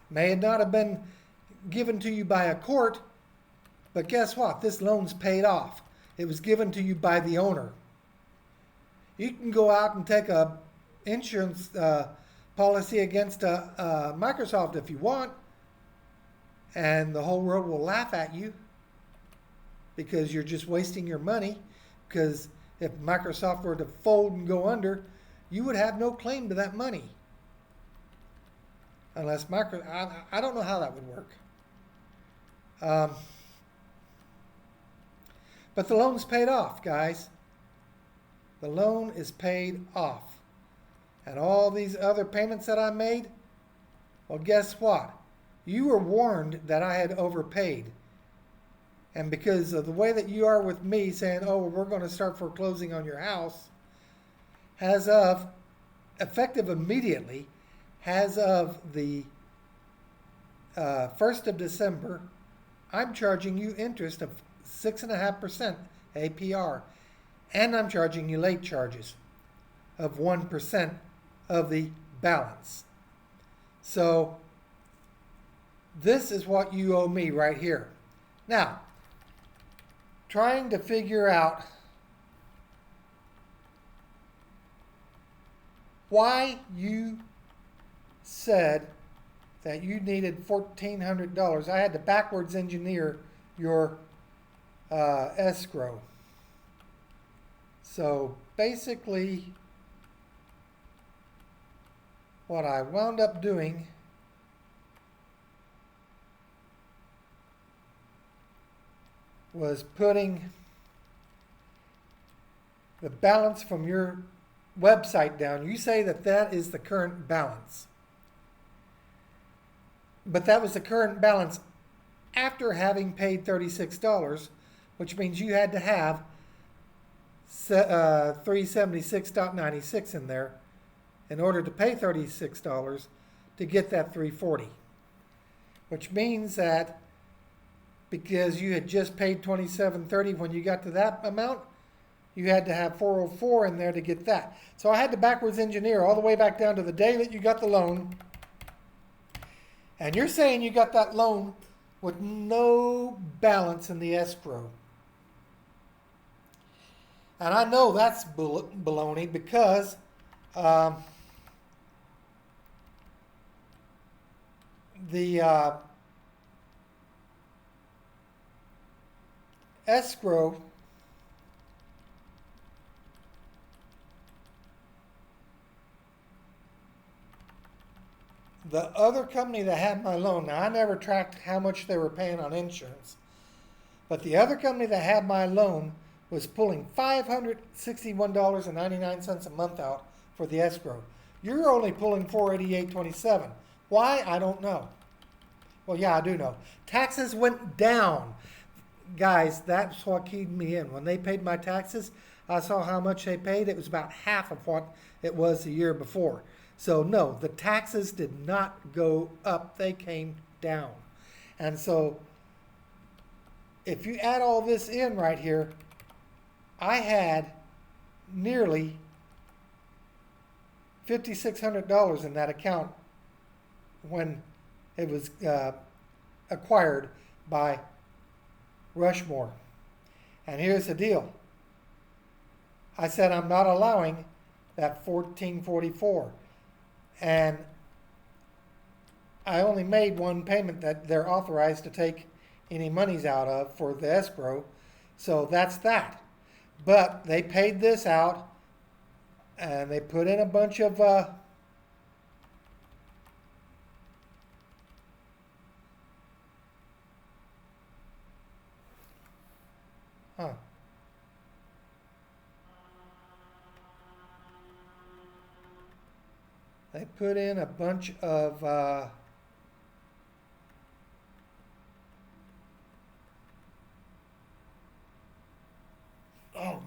May not have been given to you by a court, but guess what? This loan's paid off. It was given to you by the owner. You can go out and take a insurance policy against Microsoft if you want, and the whole world will laugh at you because you're just wasting your money. Because if Microsoft were to fold and go under, you would have no claim to that money. Unless I don't know how that would work. But the loan's paid off, guys. The loan is paid off. And all these other payments that I made, well, guess what? You were warned that I had overpaid. And because of the way that you are with me saying, oh, we're going to start foreclosing on your house, as of, effective immediately, as of the 1st of December, I'm charging you interest of 6.5% APR, and I'm charging you late charges of 1% of the balance. So this is what you owe me right here. Now, trying to figure out why you said that you needed $1,400. I had to backwards engineer your escrow. So basically, what I wound up doing was putting the balance from your website down. You say that that is the current balance. But that was the current balance after having paid $36, which means you had to have $376.96 in there in order to pay $36 to get that $340, which means that because you had just paid $27.30 when you got to that amount, you had to have $404 in there to get that. So I had to backwards engineer all the way back down to the day that you got the loan. And you're saying you got that loan with no balance in the escrow. And I know that's baloney because the escrow the other company that had my loan, now I never tracked how much they were paying on insurance, but the other company that had my loan was pulling $561.99 a month out for the escrow. You're only pulling $488.27. Why? I don't know. Well, yeah, I do know. Taxes went down. Guys, that's what keyed me in. When they paid my taxes, I saw how much they paid. It was about half of what it was the year before. So no, the taxes did not go up. They came down. And so if you add all this in right here, I had nearly $5,600 in that account when it was acquired by Rushmore. And here's the deal. I said I'm not allowing that $1,444. And I only made one payment that they're authorized to take any monies out of for the escrow. So that's that. But they paid this out and they put in a bunch of they put in a bunch of oh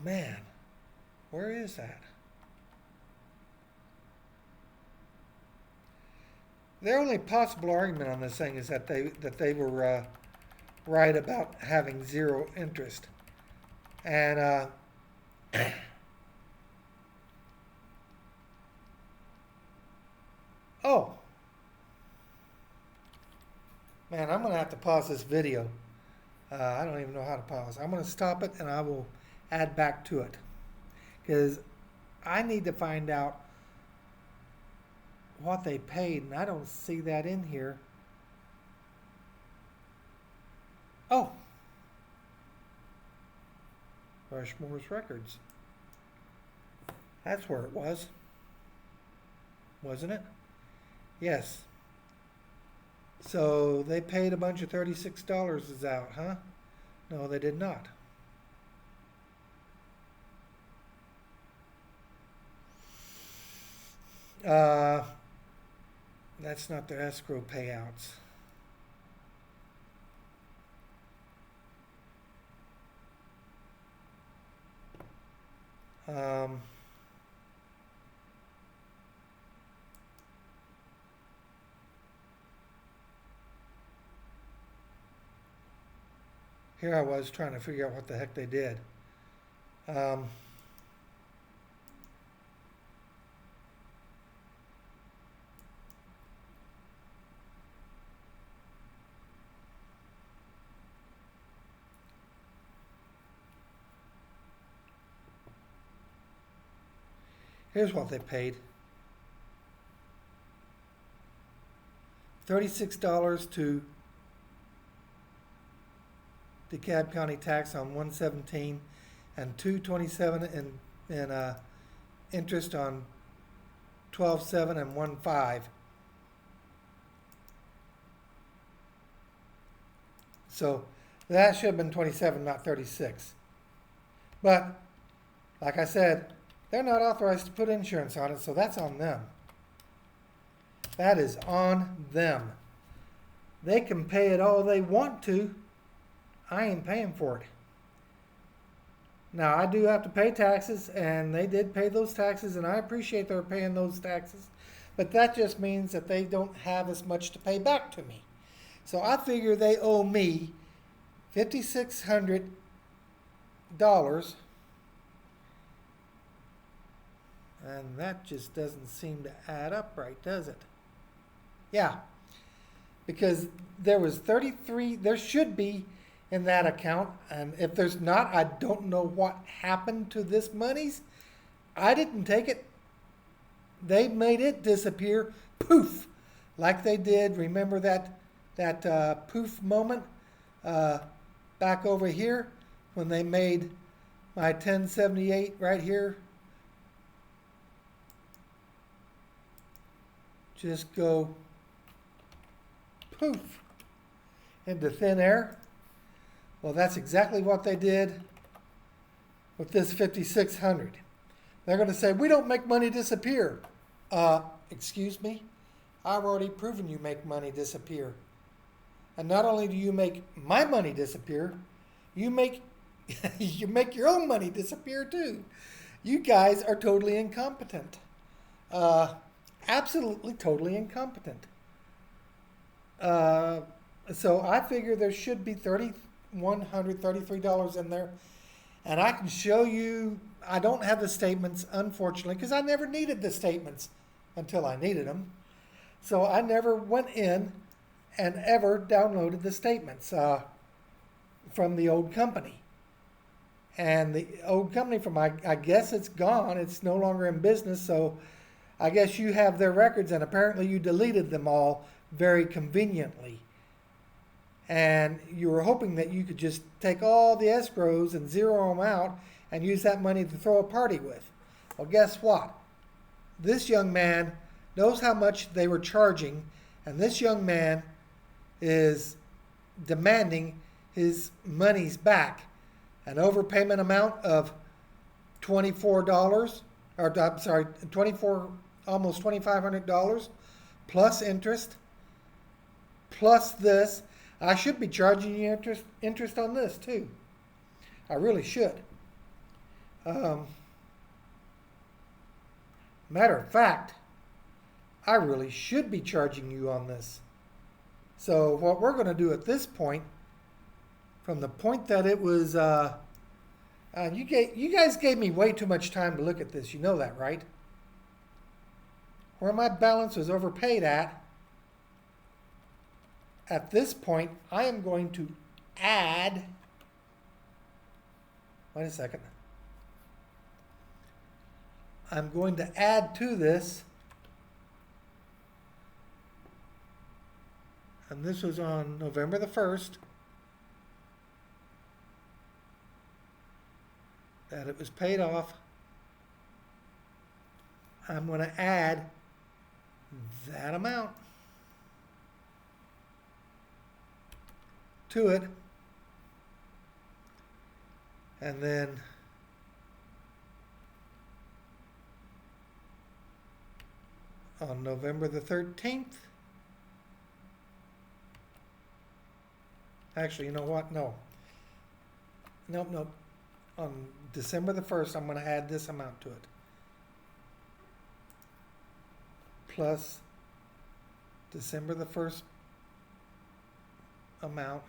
man, where is that? Their only possible argument on this thing is that they were right about having zero interest, and oh man, I'm gonna have to pause this video. I don't even know how to pause. I'm gonna stop it and I will add back to it because I need to find out what they paid, and I don't see that in here. Oh, Rushmore's records. That's where it was, wasn't it? Yes. So they paid a bunch of $36 is out, huh? No, they did not. That's not their escrow payouts. Here I was trying to figure out what the heck they did. Here's what they paid. $36 to DeKalb County tax on 117 and $227 in interest on 12/7 and 1/5. So that should have been 27, not 36. But like I said, they're not authorized to put insurance on it, so that's on them. That is on them. They can pay it all they want to. I ain't paying for it. Now, I do have to pay taxes, and they did pay those taxes, and I appreciate they're paying those taxes. But that just means that they don't have as much to pay back to me. So I figure they owe me $5,600, and that just doesn't seem to add up right, does it? Yeah, because there was 33, there should be in that account, and if there's not, I don't know what happened to this monies. I didn't take it. They made it disappear, poof, like they did. Remember that poof moment back over here when they made my 1078 right here just go poof into thin air. Well, that's exactly what they did with this 5,600. They're going to say, we don't make money disappear. Excuse me? I've already proven you make money disappear. And not only do you make my money disappear, you make you make your own money disappear too. You guys are totally incompetent. Absolutely totally incompetent. So I figure there should be $3,133 in there. And I can show you, I don't have the statements, unfortunately, because I never needed the statements until I needed them. So I never went in and ever downloaded the statements from the old company. And the old company I guess it's gone. It's no longer in business. So I guess you have their records, and apparently you deleted them all very conveniently. And you were hoping that you could just take all the escrows and zero them out and use that money to throw a party with. Well, guess what? This young man knows how much they were charging, and this young man is demanding his monies back. An overpayment amount of $24, or I'm sorry, almost $2,500 plus interest, plus this. I should be charging you interest on this too. I really should. Matter of fact, I really should be charging you on this. So what we're going to do at this point, from the point that it was, you guys gave me way too much time to look at this. You know that, right? Where my balance was overpaid at this point, I am going to add, wait a second. I'm going to add to this, and this was on November the 1st, that it was paid off. I'm going to add that amount to it, and then on November the 13th, actually, you know what? Nope. On December the 1st, I'm going to add this amount to it, plus December the 1st amount,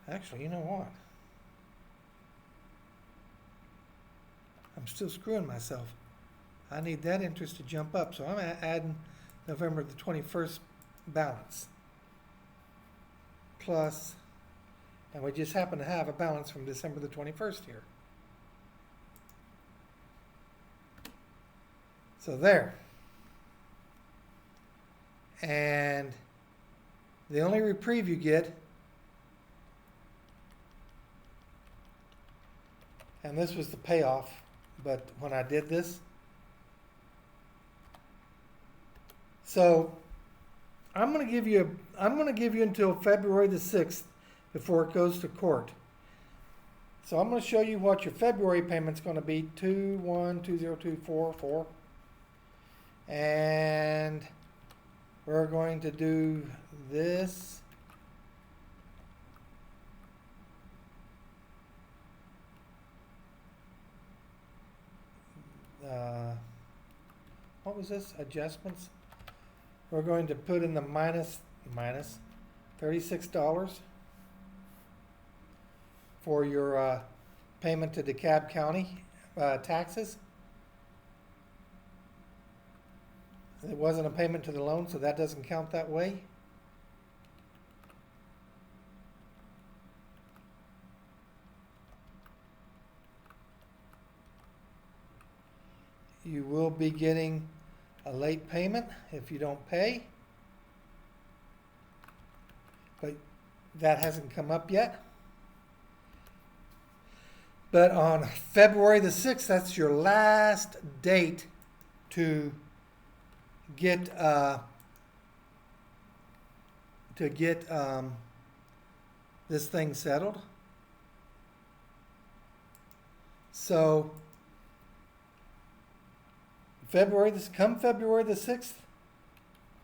actually, you know what? I'm still screwing myself. I need that interest to jump up, so I'm adding November the 21st balance. Plus, and we just happen to have a balance from December the 21st here. So there. And the only reprieve you get, and this was the payoff, but when I did this, so I'm going to give you until February the 6th before it goes to court. So I'm going to show you what your February payment's going to be, 212024. And we're going to do this. What was this? Adjustments. We're going to put in the minus $36 for your payment to DeKalb County taxes. It wasn't a payment to the loan, so that doesn't count that way. You will be getting a late payment if you don't pay, but that hasn't come up yet. But on February the 6th, that's your last date to get this thing settled. So come February the 6th,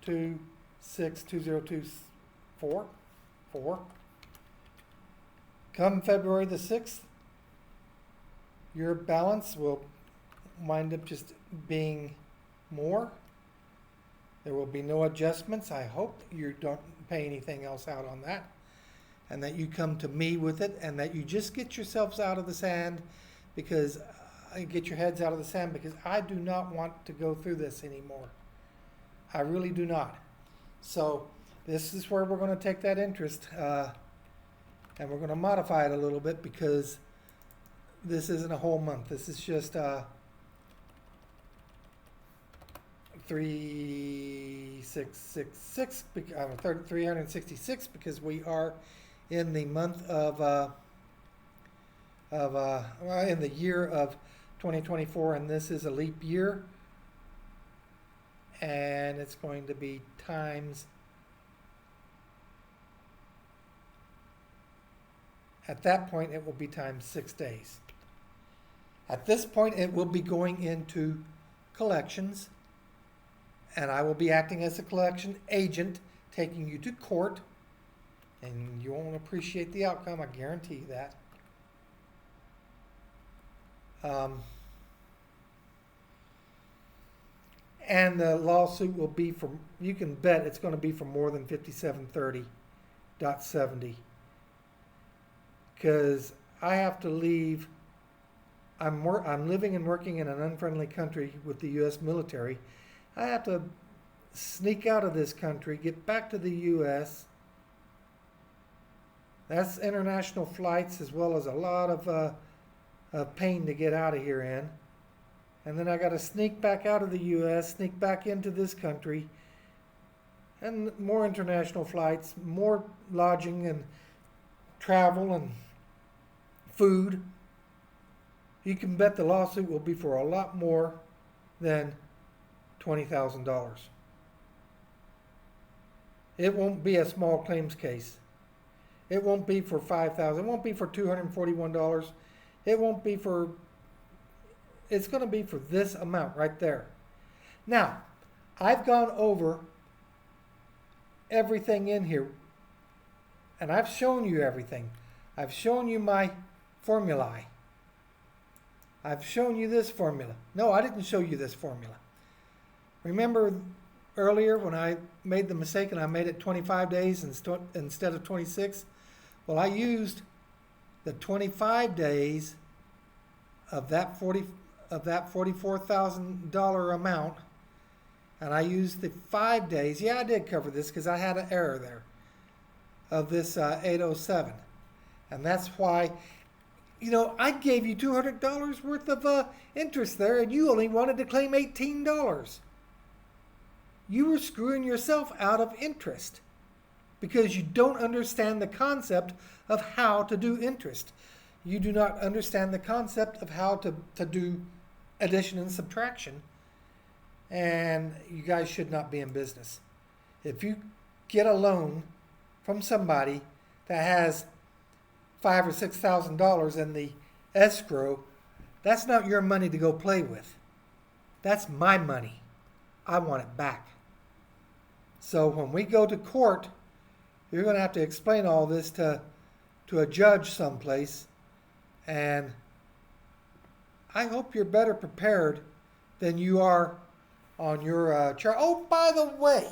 2024. Come February the 6th, your balance will wind up just being more. There will be no adjustments. I hope you don't pay anything else out on that, and that you come to me with it, and that you just get yourselves out of the sand, because get your heads out of the sand, because I do not want to go through this anymore. I really do not. So this is where we're going to take that interest, and we're going to modify it a little bit, because this isn't a whole month. This is just 366, because we are in the month of in the year of 2024, and this is a leap year, and it's going to be times, at that point it will be times 6 days. At this point it will be going into collections, and I will be acting as a collection agent, taking you to court, and you won't appreciate the outcome, I guarantee you that. And the lawsuit will be for, you can bet it's going to be for more than 5730.70, because I have to leave. I'm living and working in an unfriendly country with the U.S. military. I have to sneak out of this country, get back to the U.S. That's international flights, as well as a lot of pain to get out of here in. And then I got to sneak back out of the U.S., sneak back into this country, and more international flights, more lodging and travel and food. You can bet the lawsuit will be for a lot more than $20,000. It won't be a small claims case. It won't be for $5,000. It won't be for $241. It won't be for, it's going to be for this amount right there. Now, I've gone over everything in here, and I've shown you everything. I've shown you my formulae. I've shown you this formula. No, I didn't show you this formula. Remember earlier when I made the mistake and I made it 25 days instead of 26? Well, I used the 25 days of that $44,000 amount, and I used the 5 days. Yeah, I did cover this because I had an error there of this 807, and that's why. You know, I gave you $200 worth of interest there, and you only wanted to claim $18. You were screwing yourself out of interest because you don't understand the concept of how to do interest. You do not understand the concept of how to do addition and subtraction, and you guys should not be in business. If you get a loan from somebody that has $5,000 or $6,000 in the escrow, that's not your money to go play with. That's my money. I want it back. So when we go to court, you're going to have to explain all this to a judge someplace. And I hope you're better prepared than you are on your chart. Oh, by the way,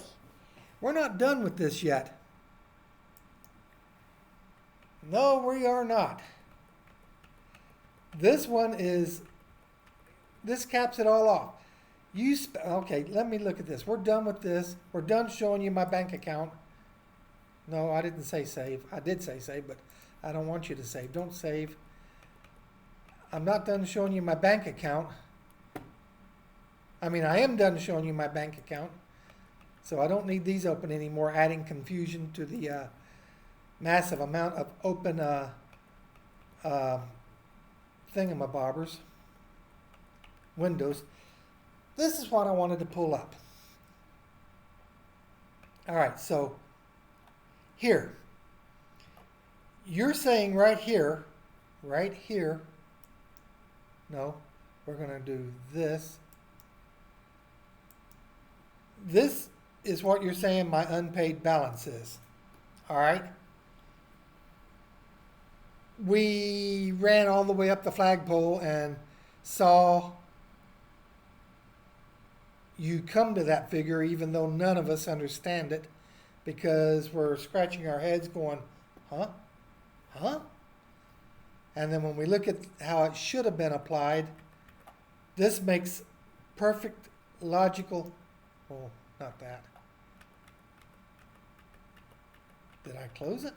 we're not done with this yet. No, we are not. This caps it all off. Okay, let me look at this. We're done with this. We're done showing you my bank account. No, I didn't say save. I did say save, but I don't want you to save. Don't save. I'm not done showing you my bank account. I mean, I am done showing you my bank account. So I don't need these open anymore, adding confusion to the massive amount of open thingamabobbers, windows. This is what I wanted to pull up. All right, so here, you're saying right here, no, we're going to do this. This is what you're saying my unpaid balance is. All right? We ran all the way up the flagpole and saw you come to that figure, even though none of us understand it, because we're scratching our heads going, huh? Huh? And then when we look at how it should have been applied, this makes perfect logical, oh, not that. Did I close it?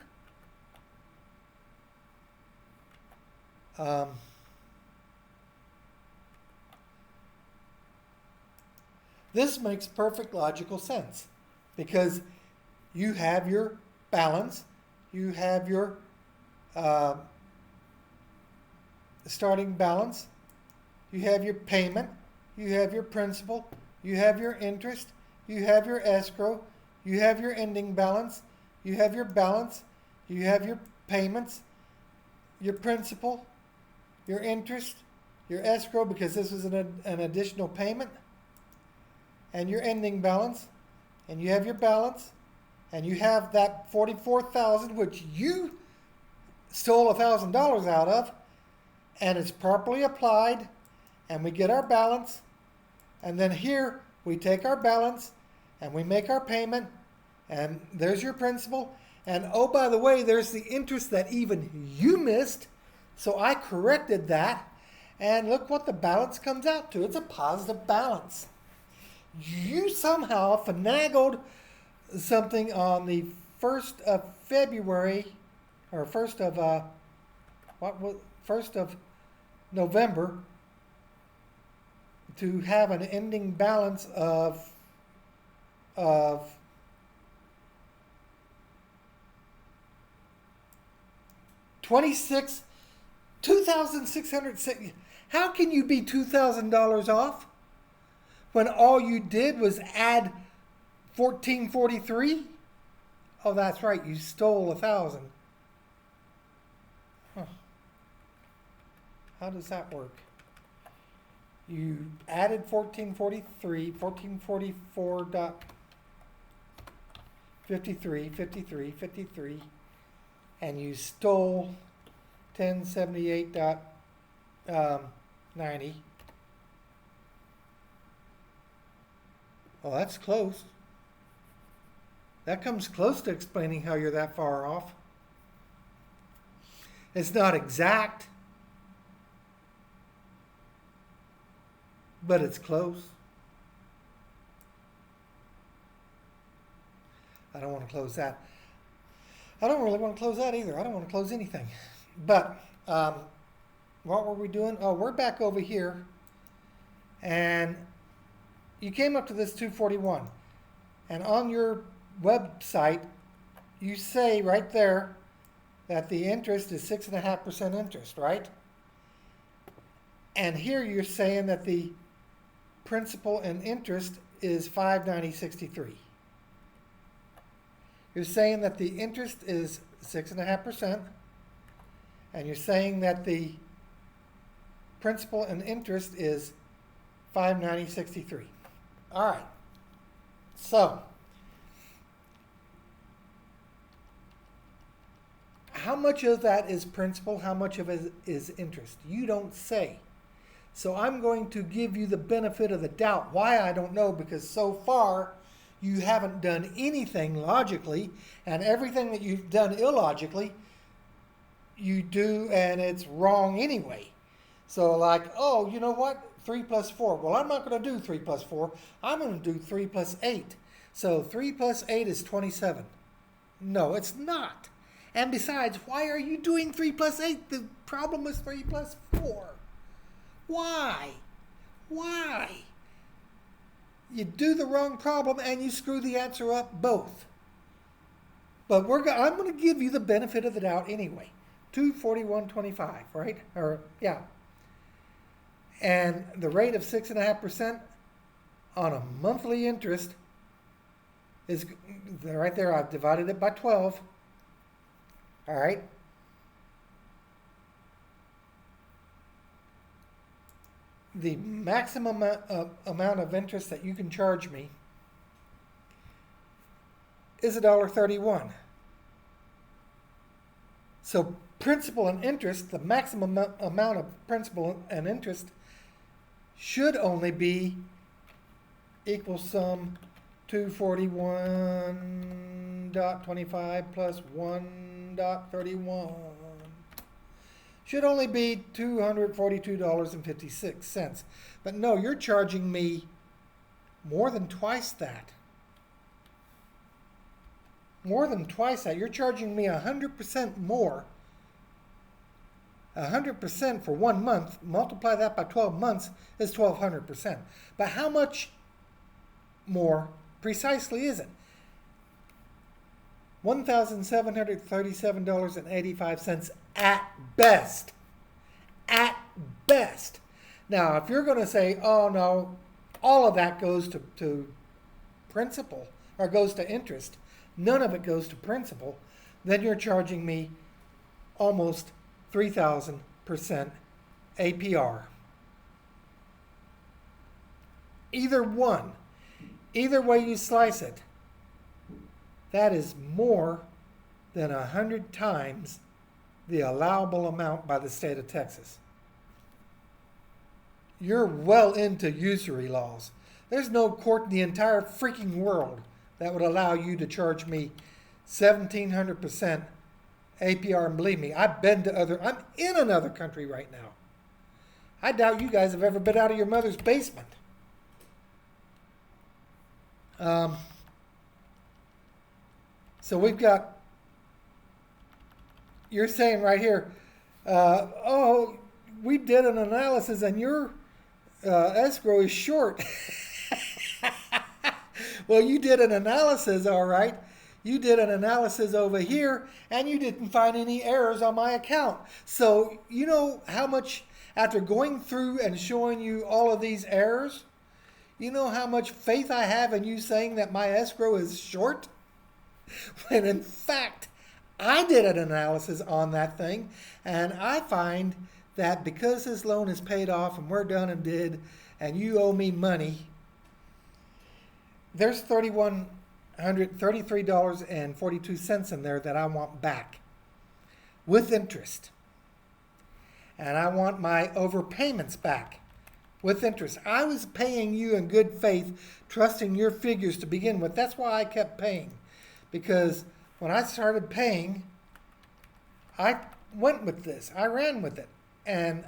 This makes perfect logical sense because you have your balance, you have your starting balance, you have your payment, you have your principal, you have your interest, you have your escrow, you have your ending balance, you have your balance, you have your payments, your principal, your interest, your escrow, because this was an additional payment, and your ending balance, and you have your balance, and you have that $44,000 which you stole $1,000 out of, and it's properly applied, and we get our balance, and then here we take our balance and we make our payment, and there's your principal, and oh, by the way, there's the interest that even you missed, so I corrected that, and look what the balance comes out to. It's a positive balance. You somehow finagled something on the 1st of February, or 1st of November, to have an ending balance of 2,600. How can you be $2,000 off when all you did was add 1443? Oh, that's right. You stole 1,000. Huh. How does that work? You added 1443, 1444.53, and you stole 1078.90. Well, that's close. That comes close to explaining how you're that far off. It's not exact, but it's close. I don't want to close that. I don't really want to close that either. I don't want to close anything. But what were we doing? Oh, we're back over here. And you came up to this 241. And on your website, you say right there that the interest is 6.5% interest, right? And here you're saying that the principal and interest is $590.63. You're saying that the interest is 6.5%, and you're saying that the principal and interest is $590.63. All right. So, how much of that is principal? How much of it is interest? You don't say. So I'm going to give you the benefit of the doubt. Why, I don't know, because so far you haven't done anything logically, and everything that you've done illogically, you do, and it's wrong anyway. So like, oh, you know what? 3 plus 4. Well, I'm not going to do 3 plus 4. I'm going to do 3 plus 8. So 3 plus 8 is 27. No, it's not. And besides, why are you doing 3 plus 8? The problem was 3 plus 4. Why? Why? You do the wrong problem and you screw the answer up both. But I'm going to give you the benefit of the doubt anyway. 241.25, right? Or yeah. And the rate of 6.5% on a monthly interest is right there. I've divided it by 12. All right. The maximum amount of interest that you can charge me is $1.31. So principal and interest, the maximum amount of principal and interest should only be equal sum 241.25 plus 1.31. Should only be $242.56. But no, you're charging me more than twice that. More than twice that. You're charging me 100% more. 100% for 1 month, multiply that by 12 months, is 1,200%. But how much more precisely is it? $1,737.85 at best. At best. Now, if you're going to say, oh no, all of that goes to principal, or goes to interest, none of it goes to principal, then you're charging me almost 3,000% APR. Either one, either way you slice it, that is more than 100 times the allowable amount by the state of Texas. You're well into usury laws. There's no court in the entire freaking world that would allow you to charge me 1,700% APR. And believe me, I'm in another country right now. I doubt you guys have ever been out of your mother's basement. So we've got, you're saying right here, oh, we did an analysis and your escrow is short. Well, you did an analysis, all right. You did an analysis over here and you didn't find any errors on my account. So you know how much, after going through and showing you all of these errors, you know how much faith I have in you saying that my escrow is short? When in fact, I did an analysis on that thing, and I find that because this loan is paid off and we're done and did, and you owe me money, there's $333.42 in there that I want back with interest. And I want my overpayments back with interest. I was paying you in good faith, trusting your figures to begin with. That's why I kept paying. Because when I started paying, I went with this. I ran with it. And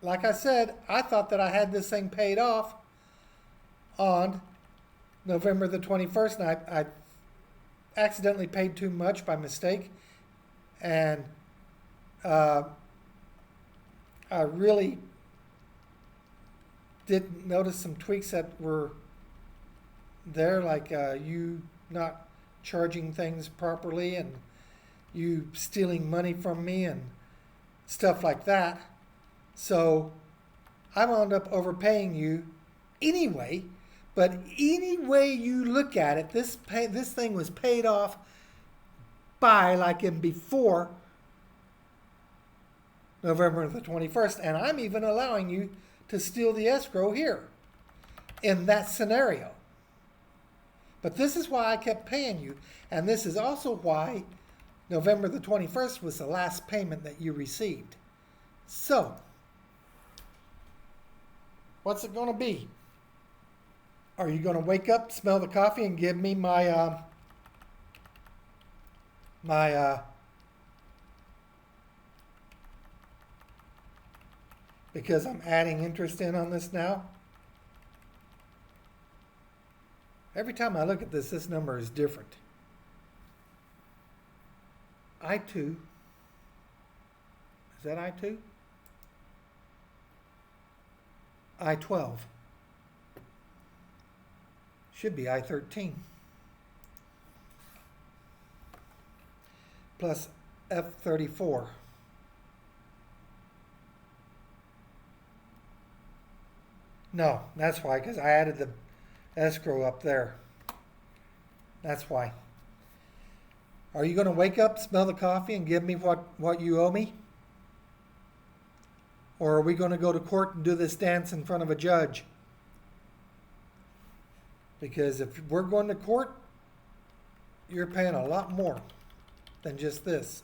like I said, I thought that I had this thing paid off on November the 21st. And I accidentally paid too much by mistake. And I really did notice some tweaks that were there, like you not charging things properly and you stealing money from me and stuff like that. So I wound up overpaying you anyway. But any way you look at it, this thing was paid off by, like in before November the 21st. And I'm even allowing you to steal the escrow here in that scenario. But this is why I kept paying you. And this is also why November the 21st was the last payment that you received. So, what's it going to be? Are you going to wake up, smell the coffee, and give me my because I'm adding interest in on this now? Every time I look at this, this number is different. I2. Is that I2? I12. Should be I13. Plus F34. No, that's why, because I added the escrow up there. That's why. Are you going to wake up, smell the coffee, and give me what you owe me? Or are we going to go to court and do this dance in front of a judge? Because if we're going to court, you're paying a lot more than just this.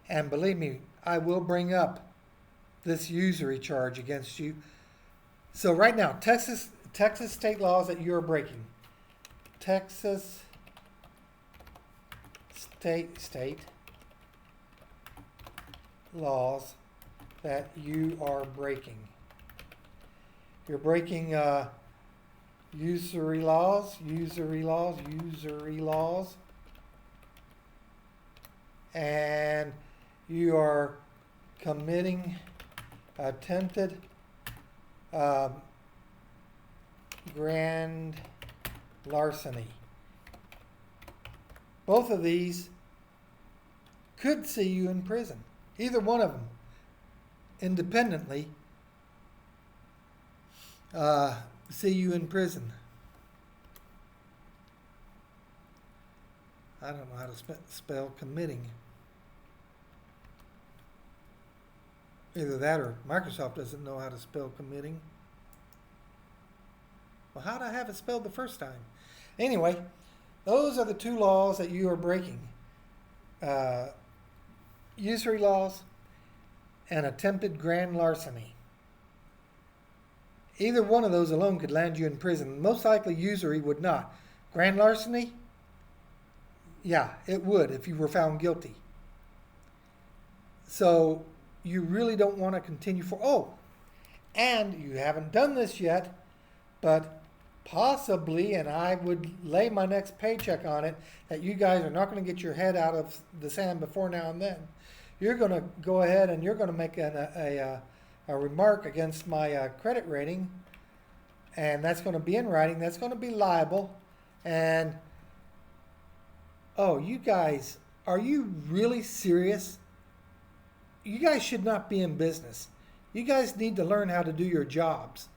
And believe me, I will bring up this usury charge against you. So right now, Texas state laws that you're breaking. Texas state laws that you are breaking. You're breaking usury laws, and you are committing attempted grand larceny. Both of these could see you in prison. Either one of them, independently, see you in prison. I don't know how to spell committing. Either that or Microsoft doesn't know how to spell committing. Well, how did I have it spelled the first time? Anyway, those are the two laws that you are breaking. Usury laws and attempted grand larceny. Either one of those alone could land you in prison. Most likely usury would not. Grand larceny? Yeah, it would if you were found guilty. So you really don't want to continue and you haven't done this yet, but possibly, and I would lay my next paycheck on it, that you guys are not going to get your head out of the sand before now and then. You're going to go ahead and you're going to make a remark against my credit rating, and that's going to be in writing. That's going to be liable. And, you guys, are you really serious? You guys should not be in business. You guys need to learn how to do your jobs.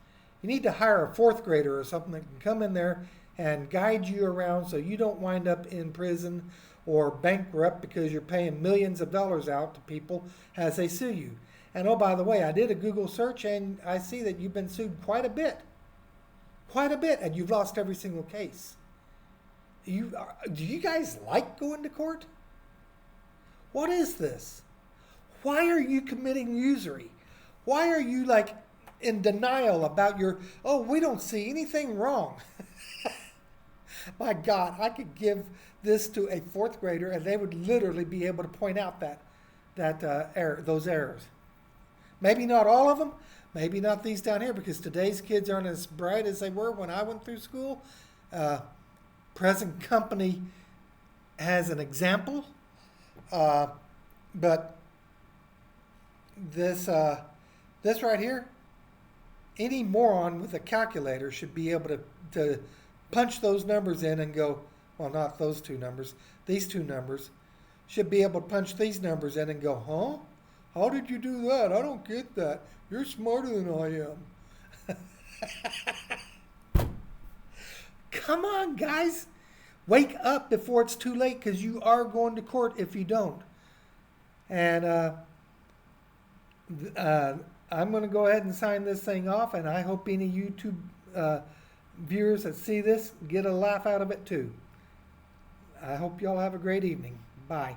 You need to hire a fourth grader or something that can come in there and guide you around so you don't wind up in prison or bankrupt because you're paying millions of dollars out to people as they sue you. And by the way, I did a Google search and I see that you've been sued quite a bit, and you've lost every single case. Do you guys like going to court? What is this? Why are you committing usury? Why are you in denial about we don't see anything wrong? My God, I could give this to a fourth grader and they would literally be able to point out those errors. Maybe not all of them, maybe not these down here, because today's kids aren't as bright as they were when I went through school. Present company has an example, but this right here, any moron with a calculator should be able to punch those numbers in and go, well, not those two numbers, these two numbers, should be able to punch these numbers in and go, huh? How did you do that? I don't get that. You're smarter than I am. Come on, guys. Wake up before it's too late, because you are going to court if you don't. And I'm going to go ahead and sign this thing off, and I hope any YouTube viewers that see this get a laugh out of it too. I hope y'all have a great evening. Bye.